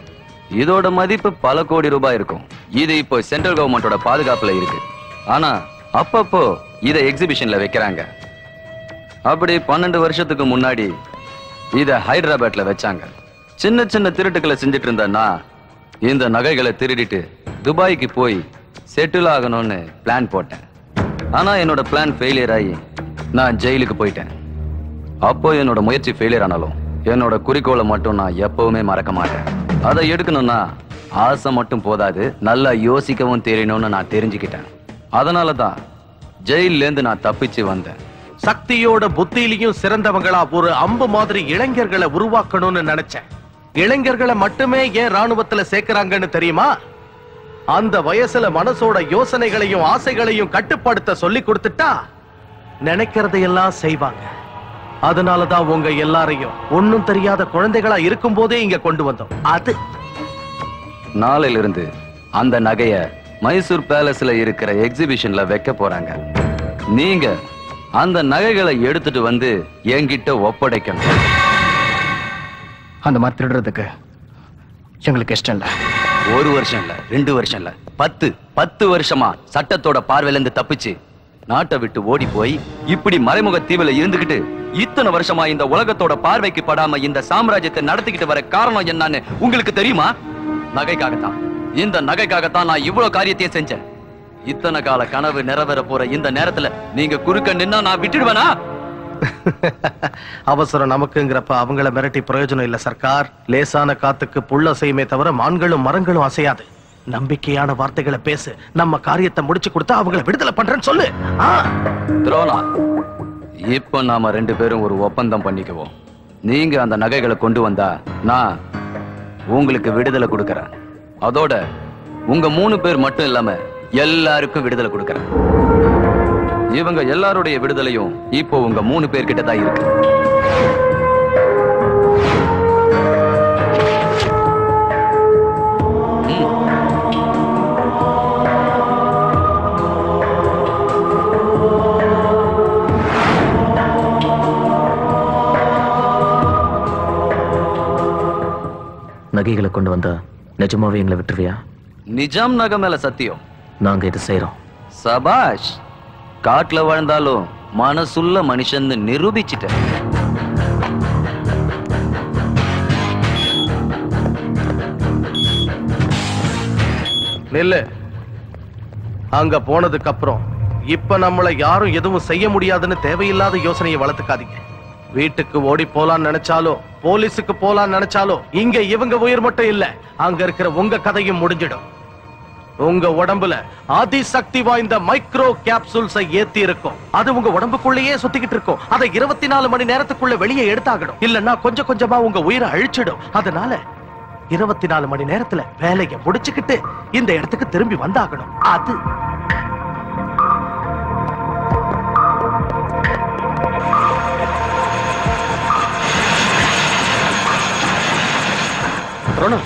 இதோட மதிப்பு பல கோடி ரூபாய் இருக்கும். இது இப்போ சென்ட்ரல் கவர்மெண்டோட பாதுகாப்புல இருக்கு. ஆனா அப்பப்போ இத எக்ஸிபிஷன்ல வைக்கிறாங்க. அப்படி 12 வருஷத்துக்கு முன்னாடி இத ஹைதராபாத்ல வச்சாங்க. சின்ன சின்ன திருட்டுக்களை செஞ்சுட்டு இருந்தேன்னா இந்த நகைகளை திருடிட்டு துபாய்க்கு போய் செட்டில் ஆகணும்னு பிளான் போட்டேன். ஆனா என்னோட பிளான் ஃபெயிலியர் ஆகி நான் ஜெயிலுக்கு போயிட்டேன். அப்போ என்னோட முயற்சி ஃபெயிலியர் ஆனாலும் என்னோட குறிக்கோளை மட்டும் நான் எப்பவுமே மறக்க மாட்டேன். அதை எடுக்கணும்னா ஆசை மட்டும் போதாது, நல்லா யோசிக்கவும் தெரியணும்னு நான் தெரிஞ்சுக்கிட்டேன். அதனாலதான் ஜெயில இருந்து நான் தப்பிச்சு வந்தேன். சக்தியோட புத்தியிலையும் சிறந்தவங்களா ஒரு அம்பு மாதிரி இளைஞர்களை உருவாக்கணும்னு நினைச்சேன். இளைஞர்களை மட்டுமே ஏன் ராணுவத்துல சேர்க்கிறாங்கன்னு தெரியுமா? அந்த வயசுல மனசோட யோசனைகளையும் ஆசைகளையும் கட்டுப்படுத்த சொல்லி கொடுத்துட்டா நினைக்கிறதையெல்லாம் செய்வாங்க. அதனாலதான் உங்க எல்லாரையும் ஒன்னும் தெரியாத குழந்தைகளா இருக்கும் போதே இங்க கொண்டு வந்தோம். அது நாளையிலிருந்து அந்த நகைய மைசூர் பேலஸ்ல இருக்கிற எக்ஸிபிஷன்ல வைக்க போறாங்க. நீங்க அந்த நகைகளை எடுத்துட்டு வந்து என்கிட்ட ஒப்படைக்கணும். அந்த மாதிரி திருடுறதுக்கு எங்களுக்கு இஷ்டம் இல்ல. 1 வருஷம் இல்ல, 2 வருஷம் இல்ல, 10 வருஷமா சட்டத்தோட பார்வையில இருந்து தப்பிச்சு நாட்டை விட்டு ஓடி போய் இப்படி மறைமுக தீவுல இருந்துகிட்டு இத்தனை வருஷமா இந்த உலகத்தோட பார்வைக்கு படாம இந்த சாம்ராஜ்யத்தை நடத்திக்கிட்டு வர காரணம் என்னன்னு உங்களுக்கு தெரியுமா? நகைக்காகத்தான். இந்த நகைக்காகத்தான் நான் இவ்வளவு காரியத்தையும் செஞ்சேன். இத்தனை கால கனவு நிறைவேற போற இந்த நேரத்துல நீங்க குறுக்க நின்னா நான் விட்டுடுவேனா? அவசரம் நமக்குங்கிறப்ப அவங்கள மிரட்டி பிரயோஜனம் இல்ல சர்க்கார். லேசான காத்துக்கு புள்ள அசையுமே தவிர மான்களும் மரங்களும் அசையாது. நம்பிக்கையான வார்த்தைகளை பேசு. நம்ம காரியத்தை முடிச்சு கொடுத்தா அவங்கள விடுதலை பண்றேன்னு சொல்லு. துரோணா, இப்ப நாம 2 பேரும் ஒரு ஒப்பந்தம் பண்ணிக்குவோம். நீங்க அந்த நகைகளை கொண்டு வந்தா நான் உங்களுக்கு விடுதலை கொடுக்கறேன். அதோட உங்க 3 பேர் மட்டும் இல்லாம எல்லாருக்கும் விடுதலை கொடுக்கறேன். இவங்க எல்லாருடைய விடுதலையும் இப்போ உங்க 3 பேர்கிட்ட தான் இருக்கு. நகைகளை கொண்டு வந்தா நிஜமாவே எங்களை விட்டுருவியா? நிஜாம் நகை மேல சத்தியம். நாங்க இது செய்யறோம். சபாஷ். காட்டுல வாழ்ந்தாலும் மனசுள்ள மனுஷன் நிரூபிச்சிட்ட. நெல்லு அங்க போனதுக்கு அப்புறம் இப்ப நம்மள யாரும் எதுவும் செய்ய முடியாதுன்னு தேவையில்லாத யோசனையை வளர்த்துக்காதீங்க. வீட்டுக்கு ஓடி போலான்னு நினைச்சாலும் போலீஸுக்கு போலான்னு நினைச்சாலும் இங்க இவங்க உயிர் மட்டும் இல்ல, அங்க இருக்கிற உங்க கதையும் முடிஞ்சிடும். உங்க உடம்புல அதிசக்தி வாய்ந்த மைக்ரோ கேப்சூல்ஸை ஏத்தி இருக்கும். அது உங்க உடம்புக்குள்ளேயே சுத்திக்கிட்டு இருக்கும். அதை 24 மணி நேரத்துக்குள்ள வெளியே எடுத்தாகணும். இல்லன்னா கொஞ்சம் கொஞ்சமா உங்க உயிரை அழிச்சிடும். அதனால 24 மணி நேரத்துல வேலையை முடிச்சுக்கிட்டு இந்த இடத்துக்கு திரும்பி வந்தாகணும். அது துரோணா,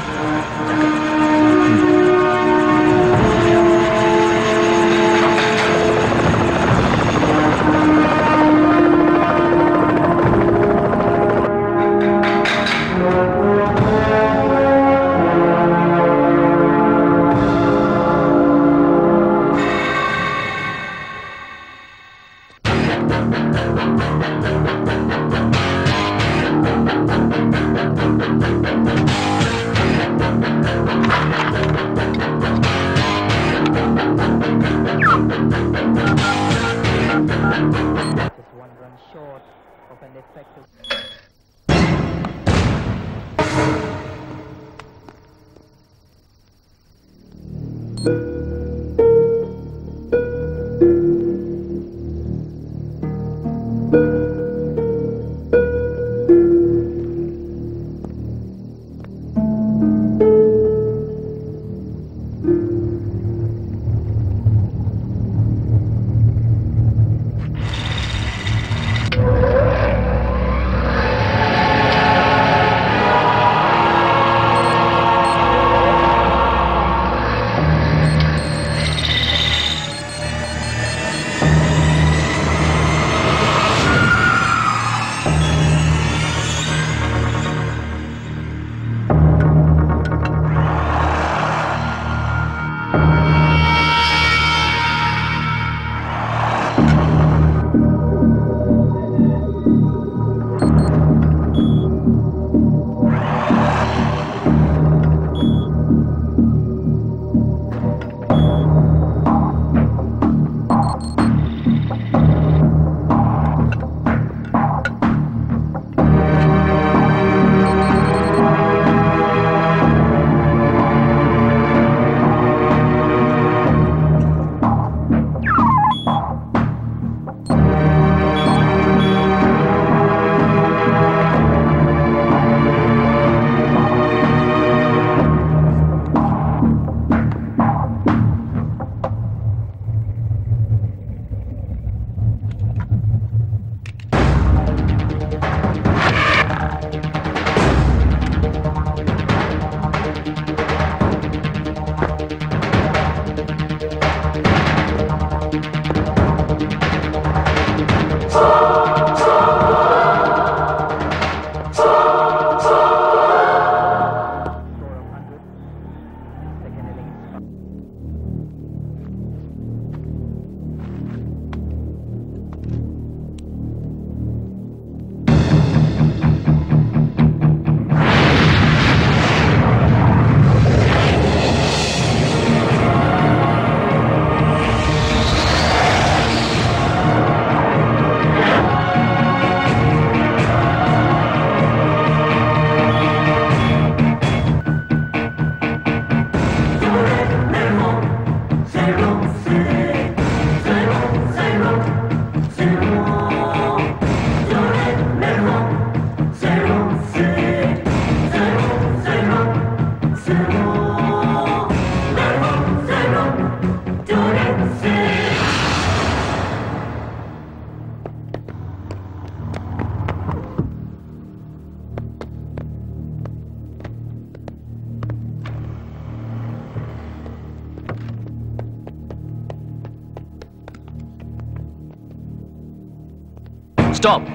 ஸ்டாப்.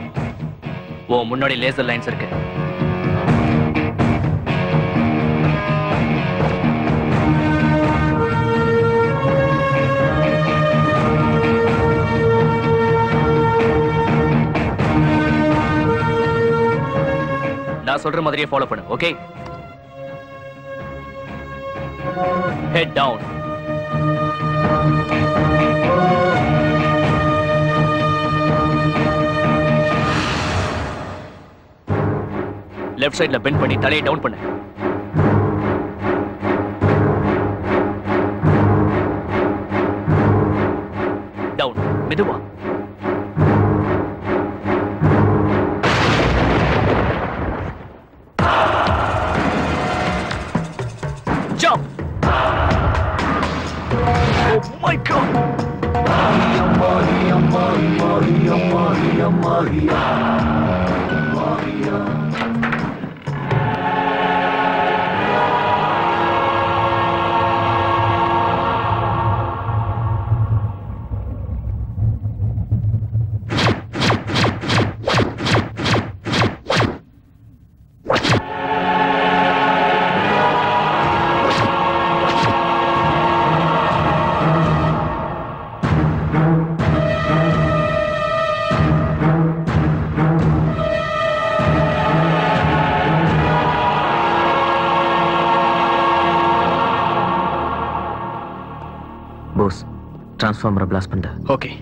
ஓ முன்னாடி லேசர் லைன்ஸ் இருக்கு. நான் சொல்ற மாதிரியே ஃபாலோ பண்ணு. Okay, head down. லெஃப்ட் சைடுல பெண்ட் பண்ணி தலையை டவுன் பண்ணு. டவுன், மெதுவா. Jump. Oh my God. Maria, Maria, Maria, Maria, Maria. Bose, டிரான்ஸ்ஃபார்மரை பிளாஸ்ட் பண்ண. ஓகே.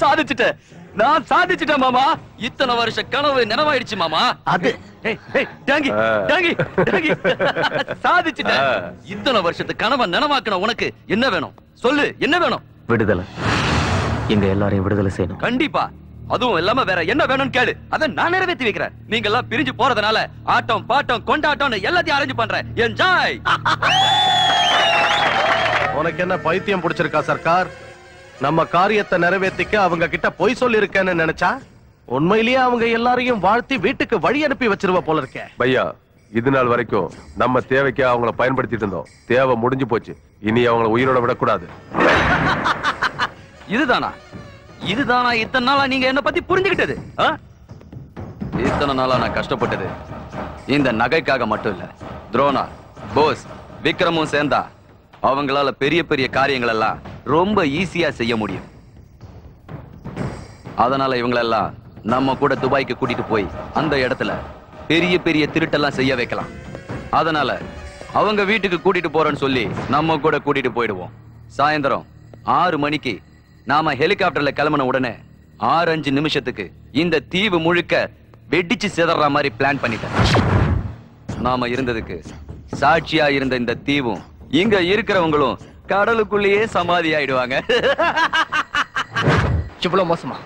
சாதிச்சுட்டேன், நான் சாதிச்சுட்டேன் மாமா. இத்தனை வருஷ கனவு நினைவாயிடுச்சு மாமா. அது சாதிச்சுட்டேன். இத்தனை வருஷத்து கனவை நினைவாக்கின உனக்கு என்ன வேணும் சொல்லு, என்ன வேணும்? விடுதலை. எங்க எல்லாரையும் விடுதலை செய்யணும். கண்டிப்பா. அதுவும் இல்லாம வேற என்ன வேணும்னு கேளு, அதை நான் நிறைவேற்றி வைக்கிறேன். நீங்க எல்லாம் பிரிஞ்சு போறதுனால ஆட்டம் பாட்டம் கொண்டாட்டம் எல்லாத்தையும் அரேஞ்ச் பண்றேன். என்ஜாய். உனக்கு என்ன பைத்தியம் பிடிச்சிருக்கா சர்க்கார்? நம்ம காரியத்தை நிறைவேற்றிக்க அவங்க கிட்ட பொய் சொல்லி இருக்கேன்னு நினைச்சா உண்மையிலேயே அவங்க எல்லாரையும் வாழ்த்தி வீட்டுக்கு வழி அனுப்பி வச்சிருவ போல இருக்க. பையா, இது நாள் வரைக்கும் நம்ம தேவைக்கு அவங்கள பயன்படுத்திட்டு இருந்தோம். தேவை முடிஞ்சு போச்சு. இனி அவங்கள உயிரோட விடக்கூடாது. இதுதானா இதுதானா இத்தனை நாளா நீங்க என்ன பத்தி புரிஞ்சுக்கிட்டது? இத்தனை நாளா நான் கஷ்டப்பட்டது இந்த நகைக்காக மட்டும் இல்ல. துரோணா, போஸ், விக்ரமும் சேர்ந்தா அவங்களால பெரிய பெரிய காரியங்கள் எல்லாம் ரொம்ப ஈஸியா செய்ய முடியும். அதனால இவங்களெல்லாம் நம்ம கூட துபாய்க்கு கூட்டிட்டு போய் அந்த இடத்துல பெரிய பெரிய திருட்டெல்லாம் செய்ய வைக்கலாம். அதனால அவங்க வீட்டுக்கு கூட்டிட்டு போறேன்னு சொல்லி நம்ம கூட கூட்டிட்டு போயிடுவோம். சாயந்தரம் 6 மணிக்கு நாம ஹெலிகாப்டர்ல கிளம்பின உடனே 6-5 நிமிஷத்துக்கு இந்த தீவு முழுக்க வெடிச்சு சிதற மாதிரி பிளான் பண்ணிட்டேன். நாம இருந்ததுக்கு சாட்சியா இருந்த இந்த தீவும் இங்க இருக்கிறவங்களும் கடலுக்குள்ளேயே சமாதி ஆயிடுவாங்க. இவ்வளவு மோசமா?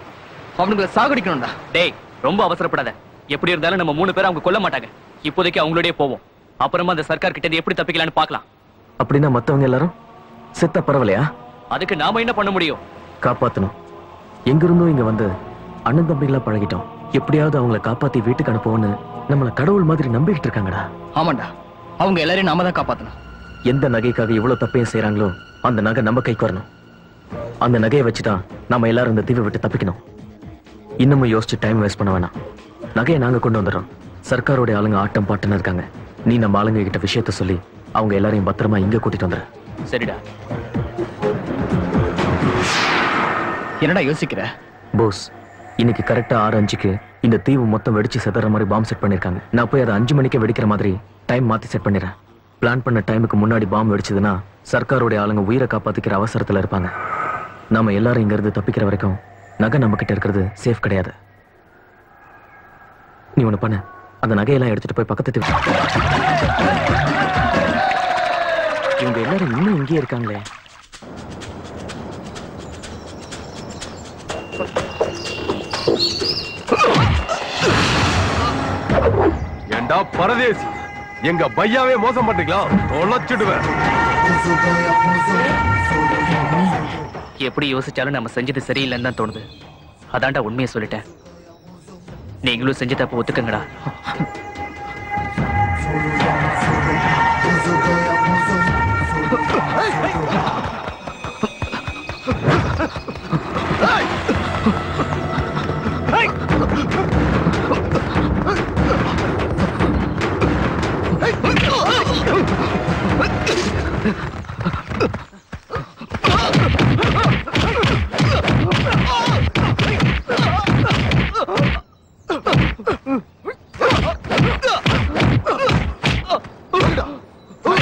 அவனுங்களை சாகடிக்கணும்டா. டேய் ரொம்ப அவசரப்படாத. எப்படி இருந்தாலும் நம்ம 3 பேரை அவங்க கொல்ல மாட்டாங்க. இப்போதைக்கு அவங்களோடய போவோம். அப்புறமா அந்த சர்க்கார் கிட்ட இருந்து எப்படி தப்பிக்கலாம்னு பார்க்கலாம். அப்படின்னா மத்தவங்க எல்லாரும் செத்த பரவலையா? அதுக்கு நாம என்ன பண்ண முடியும்? காப்பாத்தணும். எங்கிருந்தும் இங்க வந்து அண்ணன் தம்பிகளா பழகிட்டோம். எப்படியாவது அவங்கள காப்பாத்தி வீட்டுக்கு அனுப்புவோன்னு நம்மள கடவுள் மாதிரி நம்பிக்கிட்டு இருக்காங்கடா. ஆமாண்டா, அவங்க எல்லாரையும் நாம தான் காப்பாத்தணும். எந்த நகைக்காக இவ்வளவு தப்பையும் செய்யறாங்களோ அந்த நகை நம்ம கைக்கு வரணும். அந்த நகையை வச்சுதான் நாம எல்லாரும் இந்த தீவை விட்டு தப்பிக்கணும். இன்னமும் யோசிச்சு டைம் வேஸ்ட் பண்ண வேணாம். நகையை நாங்க கொண்டு வந்துடுறோம். சர்க்காரோட ஆளுங்க ஆட்டம் பாட்டுன்னு இருக்காங்க. நீ நம்ம ஆளுங்க கிட்ட விஷயத்த சொல்லி அவங்க எல்லாரையும் பத்திரமா இங்க கூட்டிட்டு வந்துரு. சரிடா. என்னடா யோசிக்கிற? போஸ், இன்னைக்கு கரெக்டா 6:05க்கு இந்த தீவு மொத்தம் வெடிச்சு செதற மாதிரி பாம்பு செட் பண்ணிருக்காங்க. நான் போய் அதை 5 மணிக்கு வெடிக்கிற மாதிரி டைம் மாத்தி செட் பண்ணிடுறேன். பிளான் பண்ண டைமுக்கு முன்னாடி பாம்பு வெடிச்சதுன்னா சர்க்காரோட ஆளுங்க உயிரை காப்பாத்திக்கிற அவசரத்துல இருப்பாங்க. நாம எல்லாரும் இங்க இருந்து தப்பிக்கிற வரைக்கும் நகை நம்ம கிட்ட இருக்கிறது சேஃப் கிடையாது. நீ ஒண்ணு பண்ண, அந்த நகையெல்லாம் எடுத்துட்டு போய் பக்கத்து தீவு. இவங்க எல்லாரும் இன்னும் இங்கே இருக்காங்களே. ஏண்டா பரதேசி, எங்க பையாவே மோசம் பண்றீங்களா? தொலைச்சிடுவேன். எப்படி யோசிச்சாலும் நம்ம செஞ்சது சரியில்லைன்னு தான் தோணுது. அதான்டா உண்மையை சொல்லிட்டேன். நீங்களும் செஞ்ச தப்பு ஒத்துக்கங்கடா.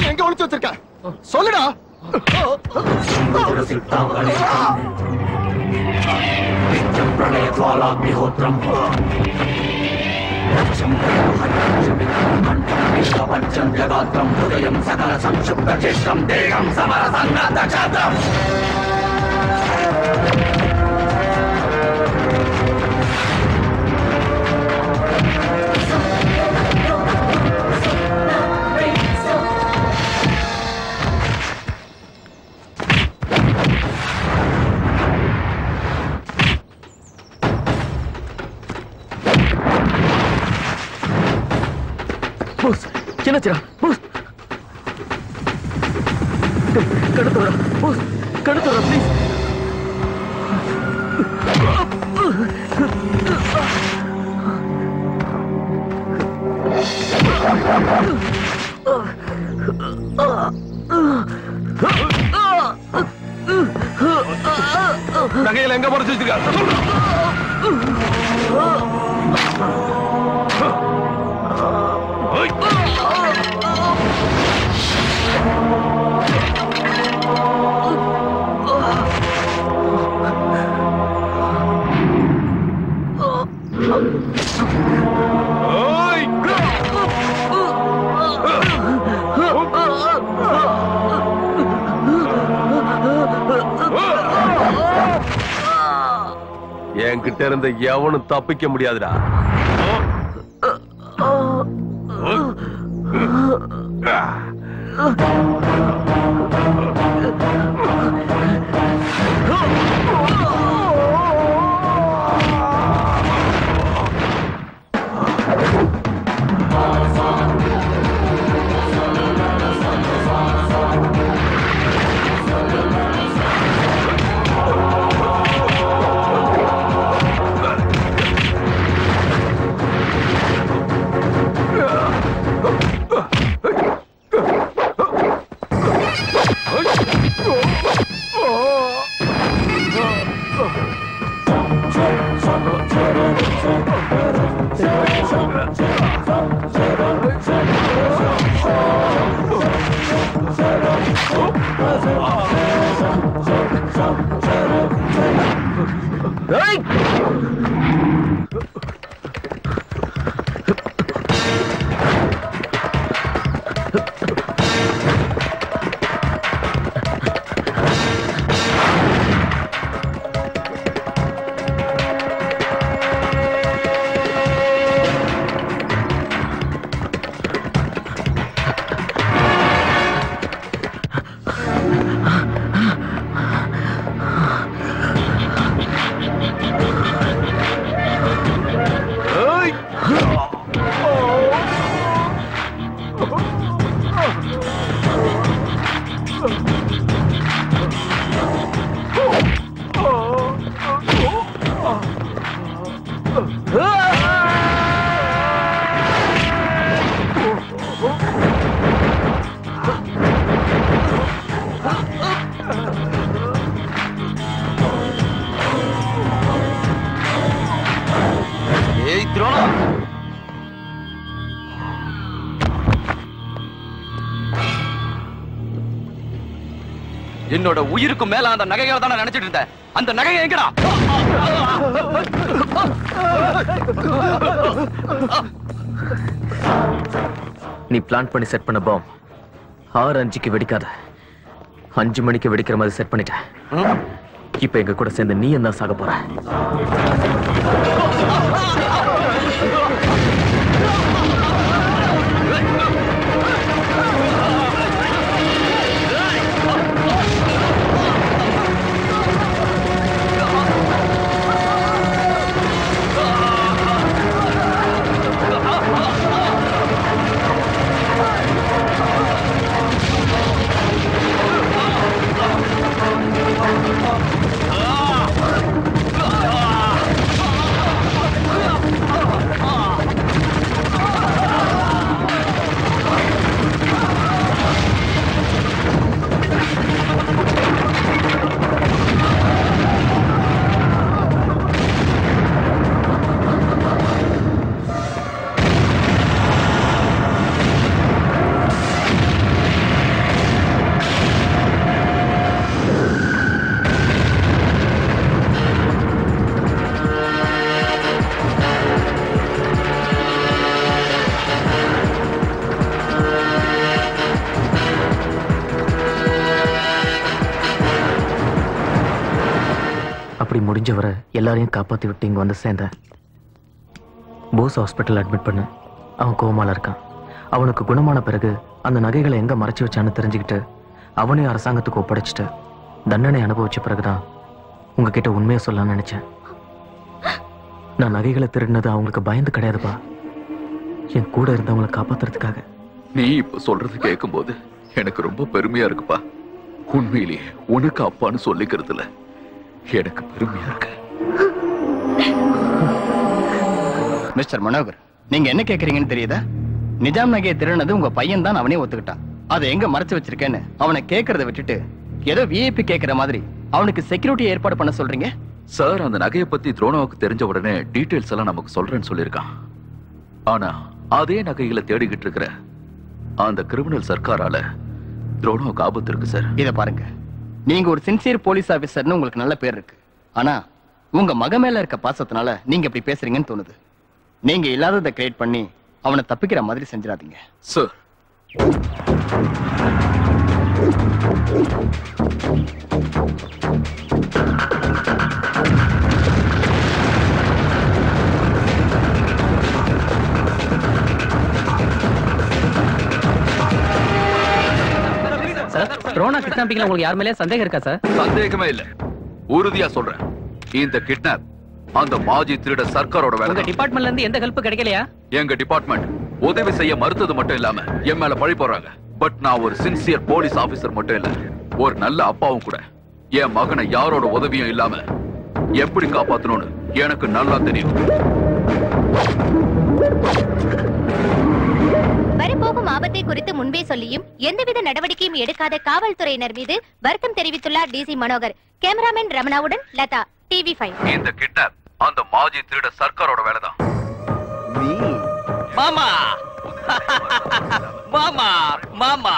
எங்க ஒளிச்சு வச்சிருக்க? சொல்லுடா. போஸ், என்னாச்சுடா? போஸ், கடத்துறா. போஸ், கடத்துறா ப்ளீஸ். நகையில எங்க மறைச்சு வச்சிருக்க? என்கிட்ட இருந்து எவனும் தப்பிக்க முடியாதுடா. ஏய் துரோணா, என்னோட உயிருக்கு மேல அந்த நகைகளை தான் நினைச்சிட்டு இருந்தேன். அந்த நகையை எங்கடா? நீ பிளான் பண்ணி செட் பண்ண பாம் 6:05 வெடிக்காத, 5 மணிக்கு வெடிக்கிற மாதிரி செட் பண்ணிட்டேன். இப்ப எங்க கூட சேர்ந்து நீ என்ன சாக போற? அப்படி முடிஞ்ச வரை எல்லாரையும் காப்பாத்தி விட்டு இங்க வந்து சேர்ந்தேன். போஸ் ஹாஸ்பிட்டல் அட்மிட் பண்ண. அவன் கோமால இருக்கான். அவனுக்கு குணமான பிறகு அந்த நகைகளை எங்க மறைச்சு வச்சான்னு தெரிஞ்சுக்கிட்டு அவனையும் அரசாங்கத்துக்கு ஒப்படைச்சிட்டு தண்டனை அனுபவிச்ச பிறகுதான் உங்ககிட்ட உண்மையை சொல்லலாம்னு நினைச்சேன். நான் நகைகளை திருடினது அவங்களுக்கு பயந்து கிடையாதுப்பா, என் கூட இருந்தவங்களை காப்பாத்துறதுக்காக. நீ இப்ப சொல்றது கேட்கும் போது எனக்கு ரொம்ப பெருமையா இருக்குப்பா. உண்மையிலேயே உனக்கு அப்பான்னு சொல்லிக்கிறதுல எனக்கு பெருமையா இருக்கு. மிஸ்டர் மனோகர், நீங்க என்ன கேக்குறீங்கன்னு தெரியுதா? நிஜாம் நகையை திருடினது உங்க பையன் தான் அவனே ஒத்துக்கிட்டான். அதை எங்க மறைச்சு வச்சிருக்கேன்னு அவனை கேட்கறத விட்டுட்டு ஏதோ விஐபி கேட்கிற மாதிரி அவனுக்கு செக்யூரிட்டி ஏற்பாடு பண்ண சொல்றீங்க. சார், அந்த நகையை பத்தி துரோணாவுக்கு தெரிஞ்ச உடனே டீடைல்ஸ் எல்லாம் நமக்கு சொல்றேன்னு சொல்லியிருக்கான். ஆனா அதே நகைகளை தேடிக்கிட்டு இருக்கிற அந்த கிரிமினல் சர்க்காரால துரோணாவுக்கு ஆபத்து இருக்கு சார். இத பாருங்க, நீங்க ஒரு சின்சியர் போலீஸ் ஆபீசர்னு உங்களுக்கு நல்ல பேர் இருக்கு. ஆனா உங்க மக மேல இருக்க பாசத்தினால நீங்க இப்படி பேசுறீங்கன்னு தோணுது. நீங்க இல்லாததை கிரியேட் பண்ணி அவனை தப்பிக்கிற மாதிரி செஞ்சிடாதீங்க சார். சார், துரோணா கிட்னாப்பிங்ல உங்களுக்கு யார் மேலே சந்தேகம் இருக்கா சார்? சந்தேகமே இல்ல, உறுதியா சொல்றேன். இந்த கிட்னாப் அந்த மாஜி திருட சர்க்காரோட வேலை. உங்க டிபார்ட்மெண்ட்ல இருந்து எந்த ஹெல்ப் கிடைக்கலையா? எங்க டிபார்ட்மெண்ட் உதவி செய்ய மறுத்தது மட்டும் இல்லாம என் மேல பழி போடுறாங்க. பட் நான் ஒரு சின்சியர் போலீஸ் ஆபீசர் மட்டும் இல்ல, ஒரு நல்ல அப்பாவும் கூட. என் மகனை யாரோட உதவியும் இல்லாம எப்படி காப்பாத்தணும்னு எனக்கு நல்லா தெரியும். வரப்போகும் ஆபத்தை குறித்து முன்பே சொல்லியும் எந்தவித நடவடிக்கையும் எடுக்காத காவல்துறையினர் மீது வருத்தம் தெரிவித்துள்ளார் டிசி மனோகர். கேமராமேன் ரமணாவுடன் லதா, TV5. இந்த கிட்னாப் அந்த மாஜி திருட சர்க்காரோட வேலைதான். மாமா மாமா மாமா,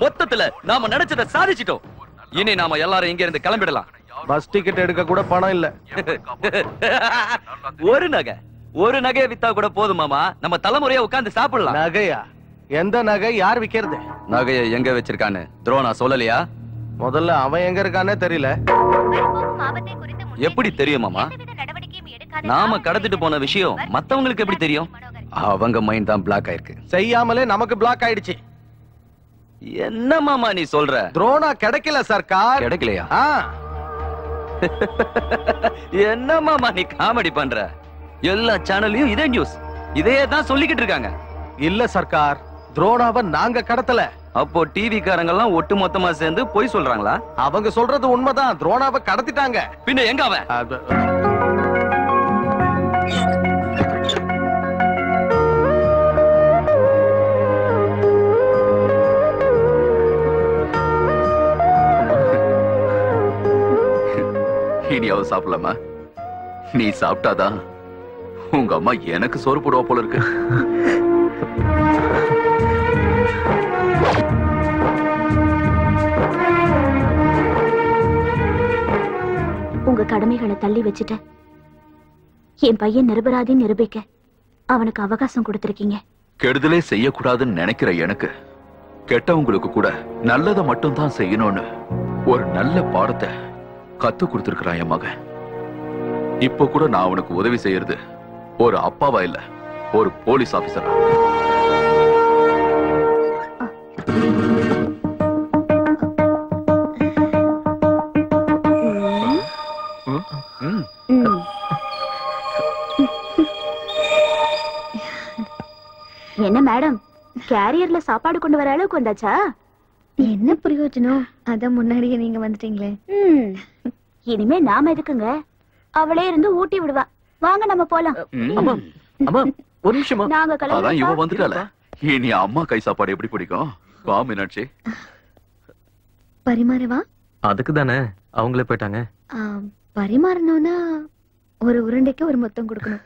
மொத்தத்துல நாம நினைச்சதை சாதிச்சிட்டோம். இனி நாம எல்லாரும் இங்க இருந்து கிளம்பிடலாம். பஸ் டிக்கெட் எடுக்க கூட பணம் இல்ல. ஒரு நகையை வித்தா கூட போதும் மாமா, நம்ம தலைமுறையா உட்கார்ந்து சாப்பிடலாம். நகையா? எந்த நகை? யார் விக்கிறது? நகையை எங்க வச்சிருக்கான்னு துரோணா சொல்லலையா? முதல்ல அவன் எங்க இருக்கானே தெரியல. எப்படி தெரியும் மாமா? நாம கடத்திட்டு போன விஷயம் மத்தவங்களுக்கு எப்படி தெரியும்? அவங்க மைண்ட் தான் பிளாக் ஆயிருக்கு. செய்யாமலே நமக்கு பிளாக் ஆயிடுச்சு. என்ன மாமா நீ சொல்ற? துரோணா கிடைக்கல சர்க்கார். கிடைக்கலையா? என்ன மாமா நீ காமெடி பண்ற? எல்லா சேனல்லையும் இதே நியூஸ், இதே தான் சொல்லிக்கிட்டு இருக்காங்க. இல்ல சர்க்கார், துரோணாவை நாங்க கடத்தல. அப்போ டிவி காரங்க எல்லாம் ஒட்டு மொத்தமா சேர்ந்து பொய் சொல்றாங்களா? அவங்க சொல்றது உண்மைதான், துரோணாவை கடத்திட்டாங்க. பின்ன எங்க அவன்? இனியாவது சாப்பிடலாமா? நீ சாப்பிட்டாதான் உங்க அம்மா எனக்கு சோறு போடுவா போல இருக்கு. உங்க கடமைகளை தள்ளி வச்சுட்ட என் பையன் நிரபராதின்னு நிரூபிக்க அவனுக்கு அவகாசம் கொடுத்திருக்கீங்க. கெடுதலே செய்யக்கூடாதுன்னு நினைக்கிற எனக்கு கெட்டவங்களுக்கு கூட நல்லதை மட்டும் தான் செய்யணும்னு ஒரு நல்ல பாடத்தை கத்து கொடுத்திருக்கிறான் என் மகன். இப்ப கூட நான் அவனுக்கு உதவி செய்யறது ஒரு அப்பாவா இல்ல, ஒரு போலீஸ் ஆபீசரா. என்ன மேடம், கேரியர்ல சாப்பாடு கொண்டு வர அளவுக்கு வந்தாச்சா? என்ன பிரயோஜனம்? அத முன்னாடியே நீங்க வந்துட்டீங்களே. இனிமே நாம எதுக்குங்க, அவளே இருந்து ஊட்டி விடுவா. வாங்க நம்ம போலாம். ஒரு நிமிஷமா, நாங்க அதான் இவ கிளம்பி வந்துட்டால. இனி அம்மா கை சாப்பாடு எப்படி பிடிக்கும்? வா மீனாட்சி. பரிமாறவா? அதுக்கு தானே அவங்களே போயிட்டாங்க. பரிமாறணும்னா ஒரு உருண்டைக்கு ஒரு மொத்தம் கொடுக்கணும்.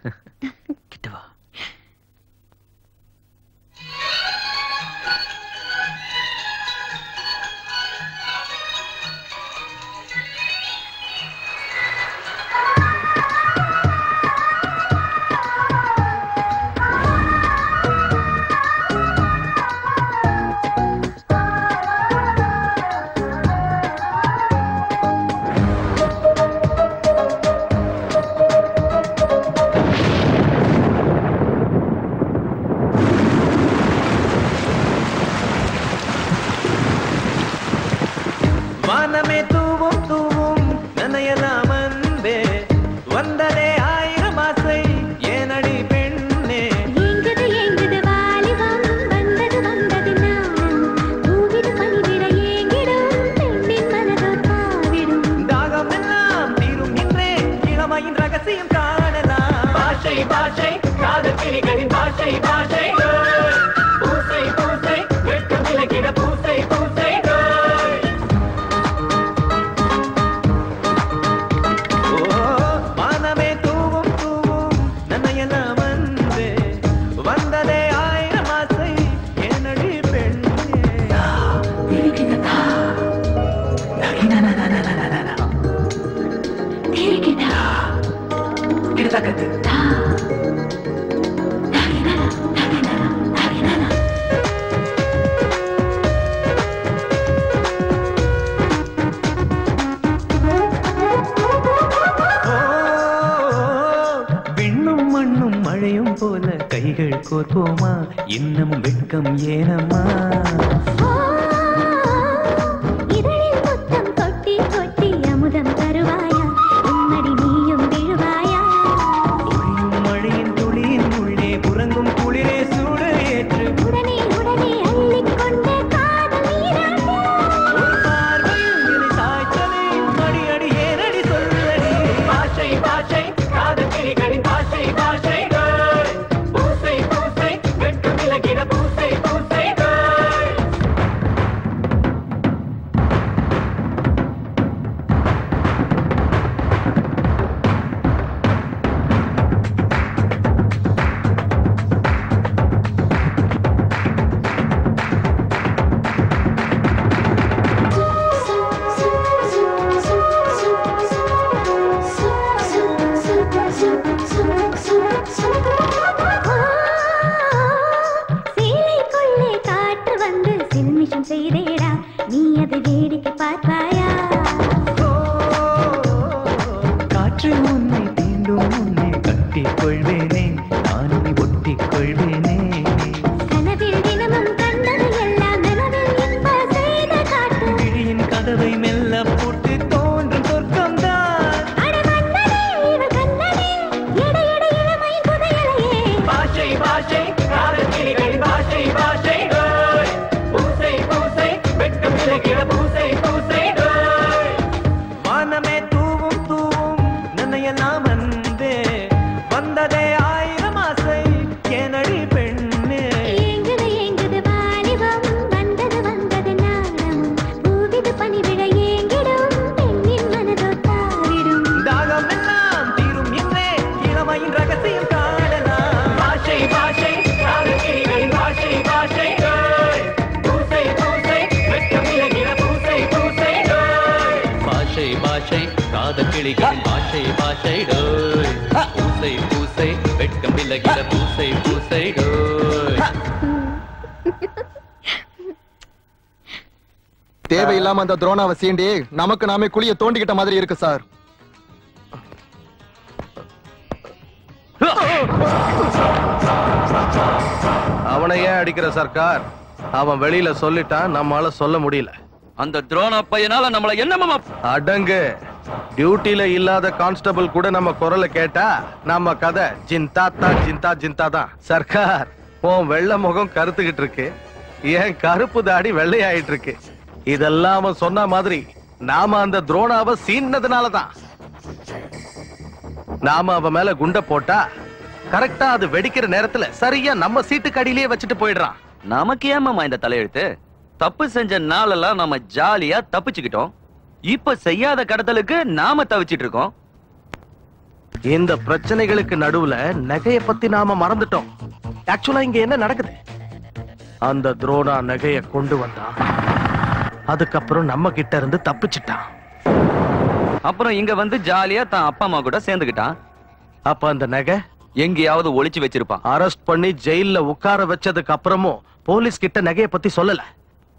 கோர்ப்போமா இன்னும் வெட்கம் ஏனம்மா இதழில் முத்தம் கொட்டி கொட்டி அமுதம் தருவாயா உம்மடி நீயும் விழுவாயா ஒளியும் மழையின் துளியின் உள்ளே புறங்கும் குளிரே சூடு ஏற்று உடனே உடனே அள்ளிக்கொண்டே காதல் நீராட்டு ஒரு பார்வையில் இரு சாய்த்தலே அடி அடி ஏனடி சொல்லடி பாஷை பாஷை காதல் கிளிகளின் பாஷை பாஷை பூசை பூசை வெட்கம் விலகிட பூசை பூசை அம்மையின் ரகசியம் காணலாம் பாஷை பாஷை காதகிரிகளின் பாஷை பாஷை பூசை பூசை வெட்கம் விலகிற பூசை பூசை பாஷை பாஷை காதகிரிகளின் பாஷை பாஷை பூசை பூசை வெட்கம் விலகிற பூசை பூசை தேவையில்லாம அந்த துரோணாவை சீண்டி நமக்கு நாமே குழிய தோண்டிக்கிட்ட மாதிரி இருக்கு சார். அவனை ஏன் அடிக்கிற சர்க்கார்? அவன் வெளியில சொல்லிட்டான், நம்மால சொல்ல முடியல. அந்த துரோணா பையனால நம்மள என்னமா அடங்கு. டியூட்டில இல்லாத கான்ஸ்டபிள் கூட நம்ம குரலை கேட்டா நம்ம கதை ஜிந்தா ஜிந்தா தான். சர்க்கார், உன் வெள்ளை முகம் கருத்துக்கிட்டு இருக்கு, ஏன் கருப்பு தாடி வெள்ளையாயிட்டு இருக்கு. இதெல்லாம் அவன் சொன்ன மாதிரி நாம அந்த துரோணாவை சீன்னதுனாலதான். நாம அவன் மேல குண்ட போட்டா கரெக்டா அது வெடிக்கிற நேரத்துல சரியா நம்ம சீட்டுக்கு அடியிலேயே வச்சுட்டு போயிடுறான். நமக்கு ஏமாமா இந்த தலையெழுத்து? தப்பு செஞ்ச நாளெல்லாம் நாம ஜாலியா தப்பிச்சுக்கிட்டோம். இப்ப செய்யாத கடத்தலுக்கு நாம தவிச்சிட்டு இருக்கோம். இந்த பிரச்சனைகளுக்கு நடுவுல நகைய பத்தி நாம மறந்துட்டோம். ஆக்சுவலா இங்க என்ன நடக்குது? அந்த துரோணா நகைய கொண்டு வந்தான், அதுக்கப்புறம் நம்ம கிட்ட இருந்து தப்பிச்சிட்டான். அப்புறம் இங்க வந்து ஜாலியா தான் அப்பா அம்மா கூட சேர்ந்துக்கிட்டான். அப்ப அந்த நகை எங்கேயாவது ஒளிச்சு வச்சிருப்பான். அரெஸ்ட் பண்ணி ஜெயில உட்கார வச்சதுக்கு அப்புறமும் போலீஸ் கிட்ட நகைய பத்தி சொல்லல.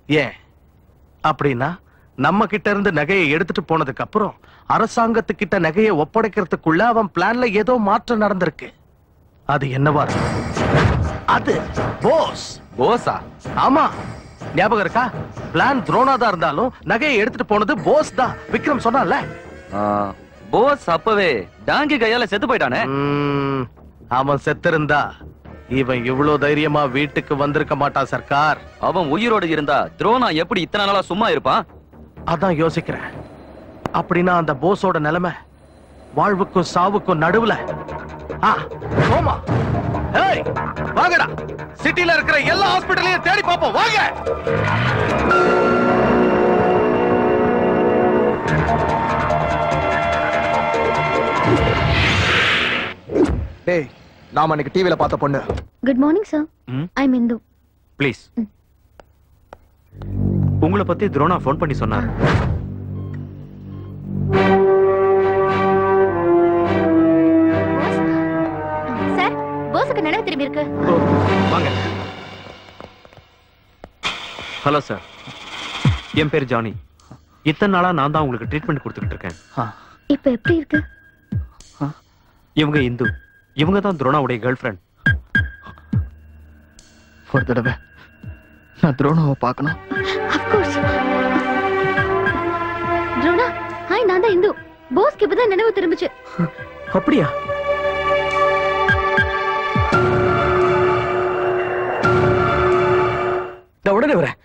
ஏன் அப்படின்னா நம்ம கிட்ட இருந்து நகையை எடுத்துட்டு போனதுக்கு அப்புறம் அரசாங்கத்துக்கிட்ட நகையை ஒப்படைக்கிறதுக்குள்ள அவன் பிளான்ல ஏதோ மாற்றம் நடந்திருக்கு. அது என்னவா இருக்கு? அது போஸ். போஸா? ஆமா, ஞாபகம் இருக்கா? பிளான் துரோணாதா இருந்தாலும் நகையை எடுத்துட்டு போனது போஸ் தான். விக்ரம் சொன்னால. போஸ் அப்பவே டாங்கி கையால செத்து போயிட்டானே. அவன் செத்திருந்தா இவன் இவ்வளவு தைரியமா வீட்டுக்கு வந்திருக்க மாட்டான் சர்க்கார். அவன் உயிரோடு இருந்தா துரோணா எப்படி இத்தனை நாளா சும்மா இருப்பான்? அதான் யோசிக்கிறேன். அப்படின்னா அந்த போஸோட நிலைமை வாழ்வுக்கும் சாவுக்கும் நடுவுல. சோமா, ஏய் வாங்கடா, சிட்டில இருக்கிற எல்லா ஹாஸ்பிடலையும் தேடி பாப்போம், வாங்க. டேய், நாம அன்னைக்கு டிவில பார்த்த பொண்ணு. Good morning sir. I am Hindu. Please. உங்களை பத்தி துரோணா ஃபோன் பண்ணி சொன்னார். சார், போஸுக்கு நினைவு திரும்பி இருக்கு. வாங்க. ஹலோ சார், என் பேர் ஜானி. இத்தனை நாளா நான் தான் உங்களுக்கு ட்ரீட்மெண்ட் கொடுத்துக்கிட்டு இருக்கேன். இப்ப எப்படி இருக்கு? இவங்க இந்து, இவங்க தான் துரோணாவுடைய கேர்ள் ஃப்ரெண்ட். ஒரு தடவை நான் துரோணாவை பார்க்கணும். துரோணா, ஹாய், நான் தான் இந்து. போஸ்க்கு இப்பதான் நினைவு திரும்பிச்சு. அப்படியா? நான் உடனே வரேன்.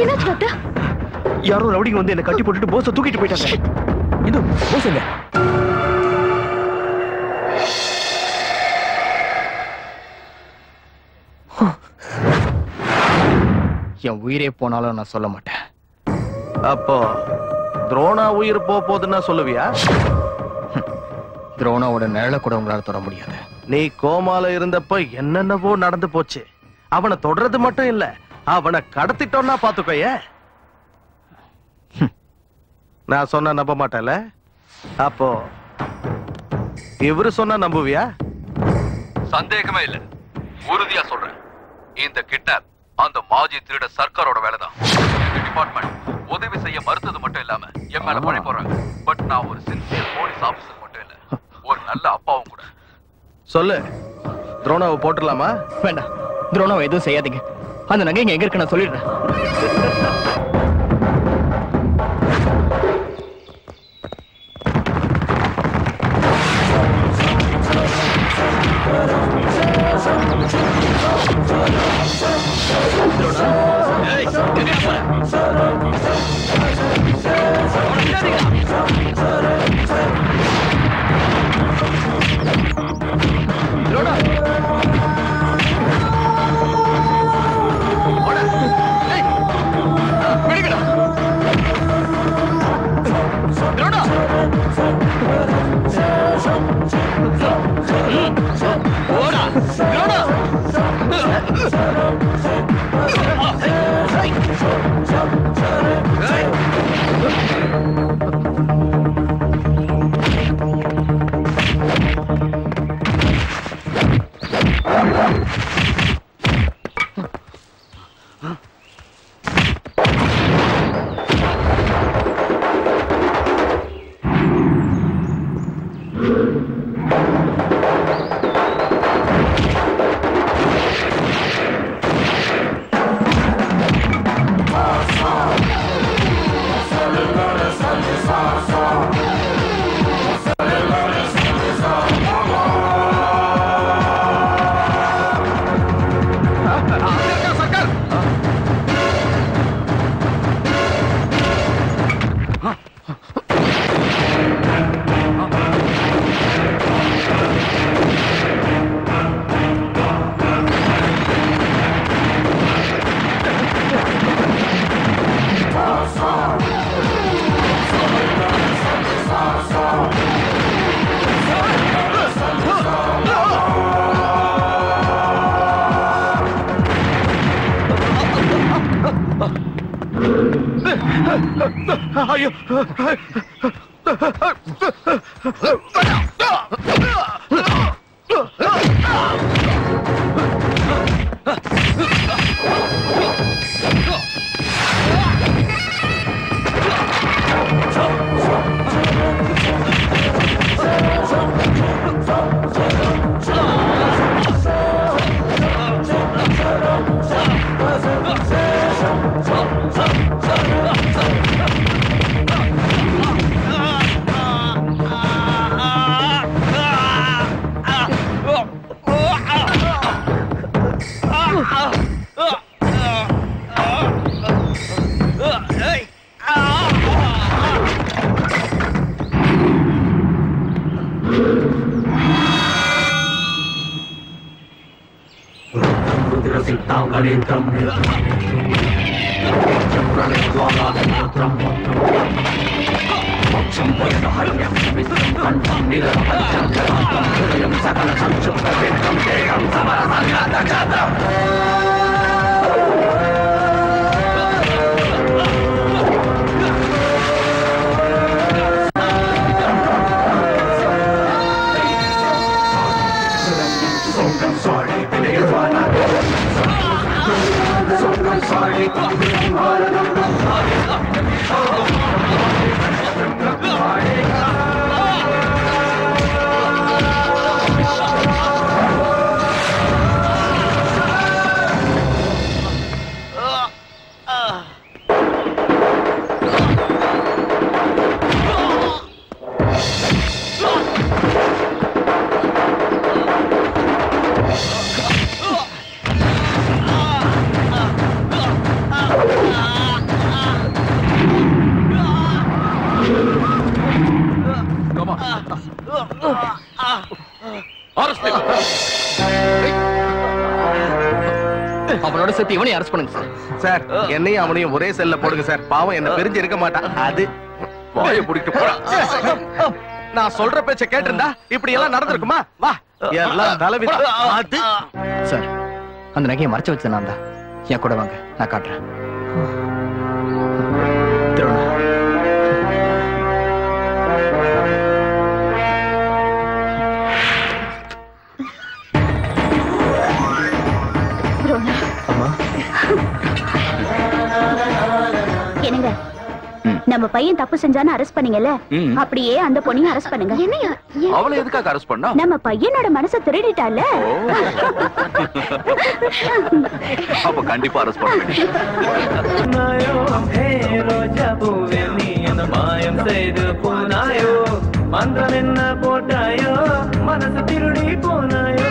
என்னாச்சு டாக்டர்? யாரோ ரவுடிங்க வந்து என்ன கட்டி போட்டுட்டு போஸை தூக்கிட்டு போயிட்டாங்க. இது போஸுங்க. என் உயிரே போனாலும் நான் சொல்ல மாட்டேன். அப்போ துரோணா உயிர் போகுதுன்னா சொல்லுவியா? துரோணாவோட நிழலை கூட உங்களால தொட முடியாது. நீ கோமால இருந்தப்ப என்னென்னவோ நடந்து போச்சு. அவனை தொடறது மட்டும் இல்ல, அவனை கடத்திட்டோம்னா பாத்துக்கோய. நான் சொன்னா நம்ப மாட்டேன்ல? அப்போ இவரு சொன்னா நம்புவியா? சந்தேகமே இல்ல, உறுதியா சொல்றேன். இந்த கிட்னாப் அந்த மாஜி திருட சர்க்காரோட வேலைதான். எங்க டிபார்ட்மெண்ட் உதவி செய்ய மறுத்தது மட்டும் இல்லாம என் மேல பழி போடுறாங்க. பட் நான் ஒரு சின்சியர் போலீஸ் ஆபீசர் மட்டும் இல்ல, ஒரு நல்ல அப்பாவும் கூட. சொல்லு, துரோணாவை போட்டுடலாமா? வேண்டாம், துரோணாவை எதுவும் செய்யாதீங்க. அந்த நகை எங்க இருக்கு நான் சொல்லிடுறேன். ஐயோ அவனோட சேர்த்து இவனையும் அரெஸ்ட் பண்ணுங்க சார். சார் என்னையும் அவனையும் ஒரே செல்ல போடுங்க சார். பாவம் என்ன பிரிஞ்சு இருக்க மாட்டான். அது வாயை பிடிக்க போறா. நான் சொல்ற பேச்ச கேட்டிருந்தா இப்படி எல்லாம் நடந்திருக்குமா? வா எல்லாம் தலைவிதி. அது சார் அந்த நகையை மறைச்சு வச்சது நான் தான். என் கூட வாங்க, நான் காட்டுறேன். திருவண்ணா என்னங்க நம்ம பையன் தப்பு செஞ்சான்னு அரெஸ்ட் பண்ணீங்கல்ல, அப்படியே அந்த பொண்ணையும் அரெஸ்ட் பண்ணுங்க. என்னையா? அவளை எதுக்காக அரெஸ்ட் பண்ணா? நம்ம பையனோட மனசை திருடிட்டால. அப்ப கண்டிப்பா அரெஸ்ட் பண்ண வேண்டியது. மாயம் செய்து போனாயோ, மந்திரம் என்ன போட்டாயோ, மனசு திருடி போனாயோ.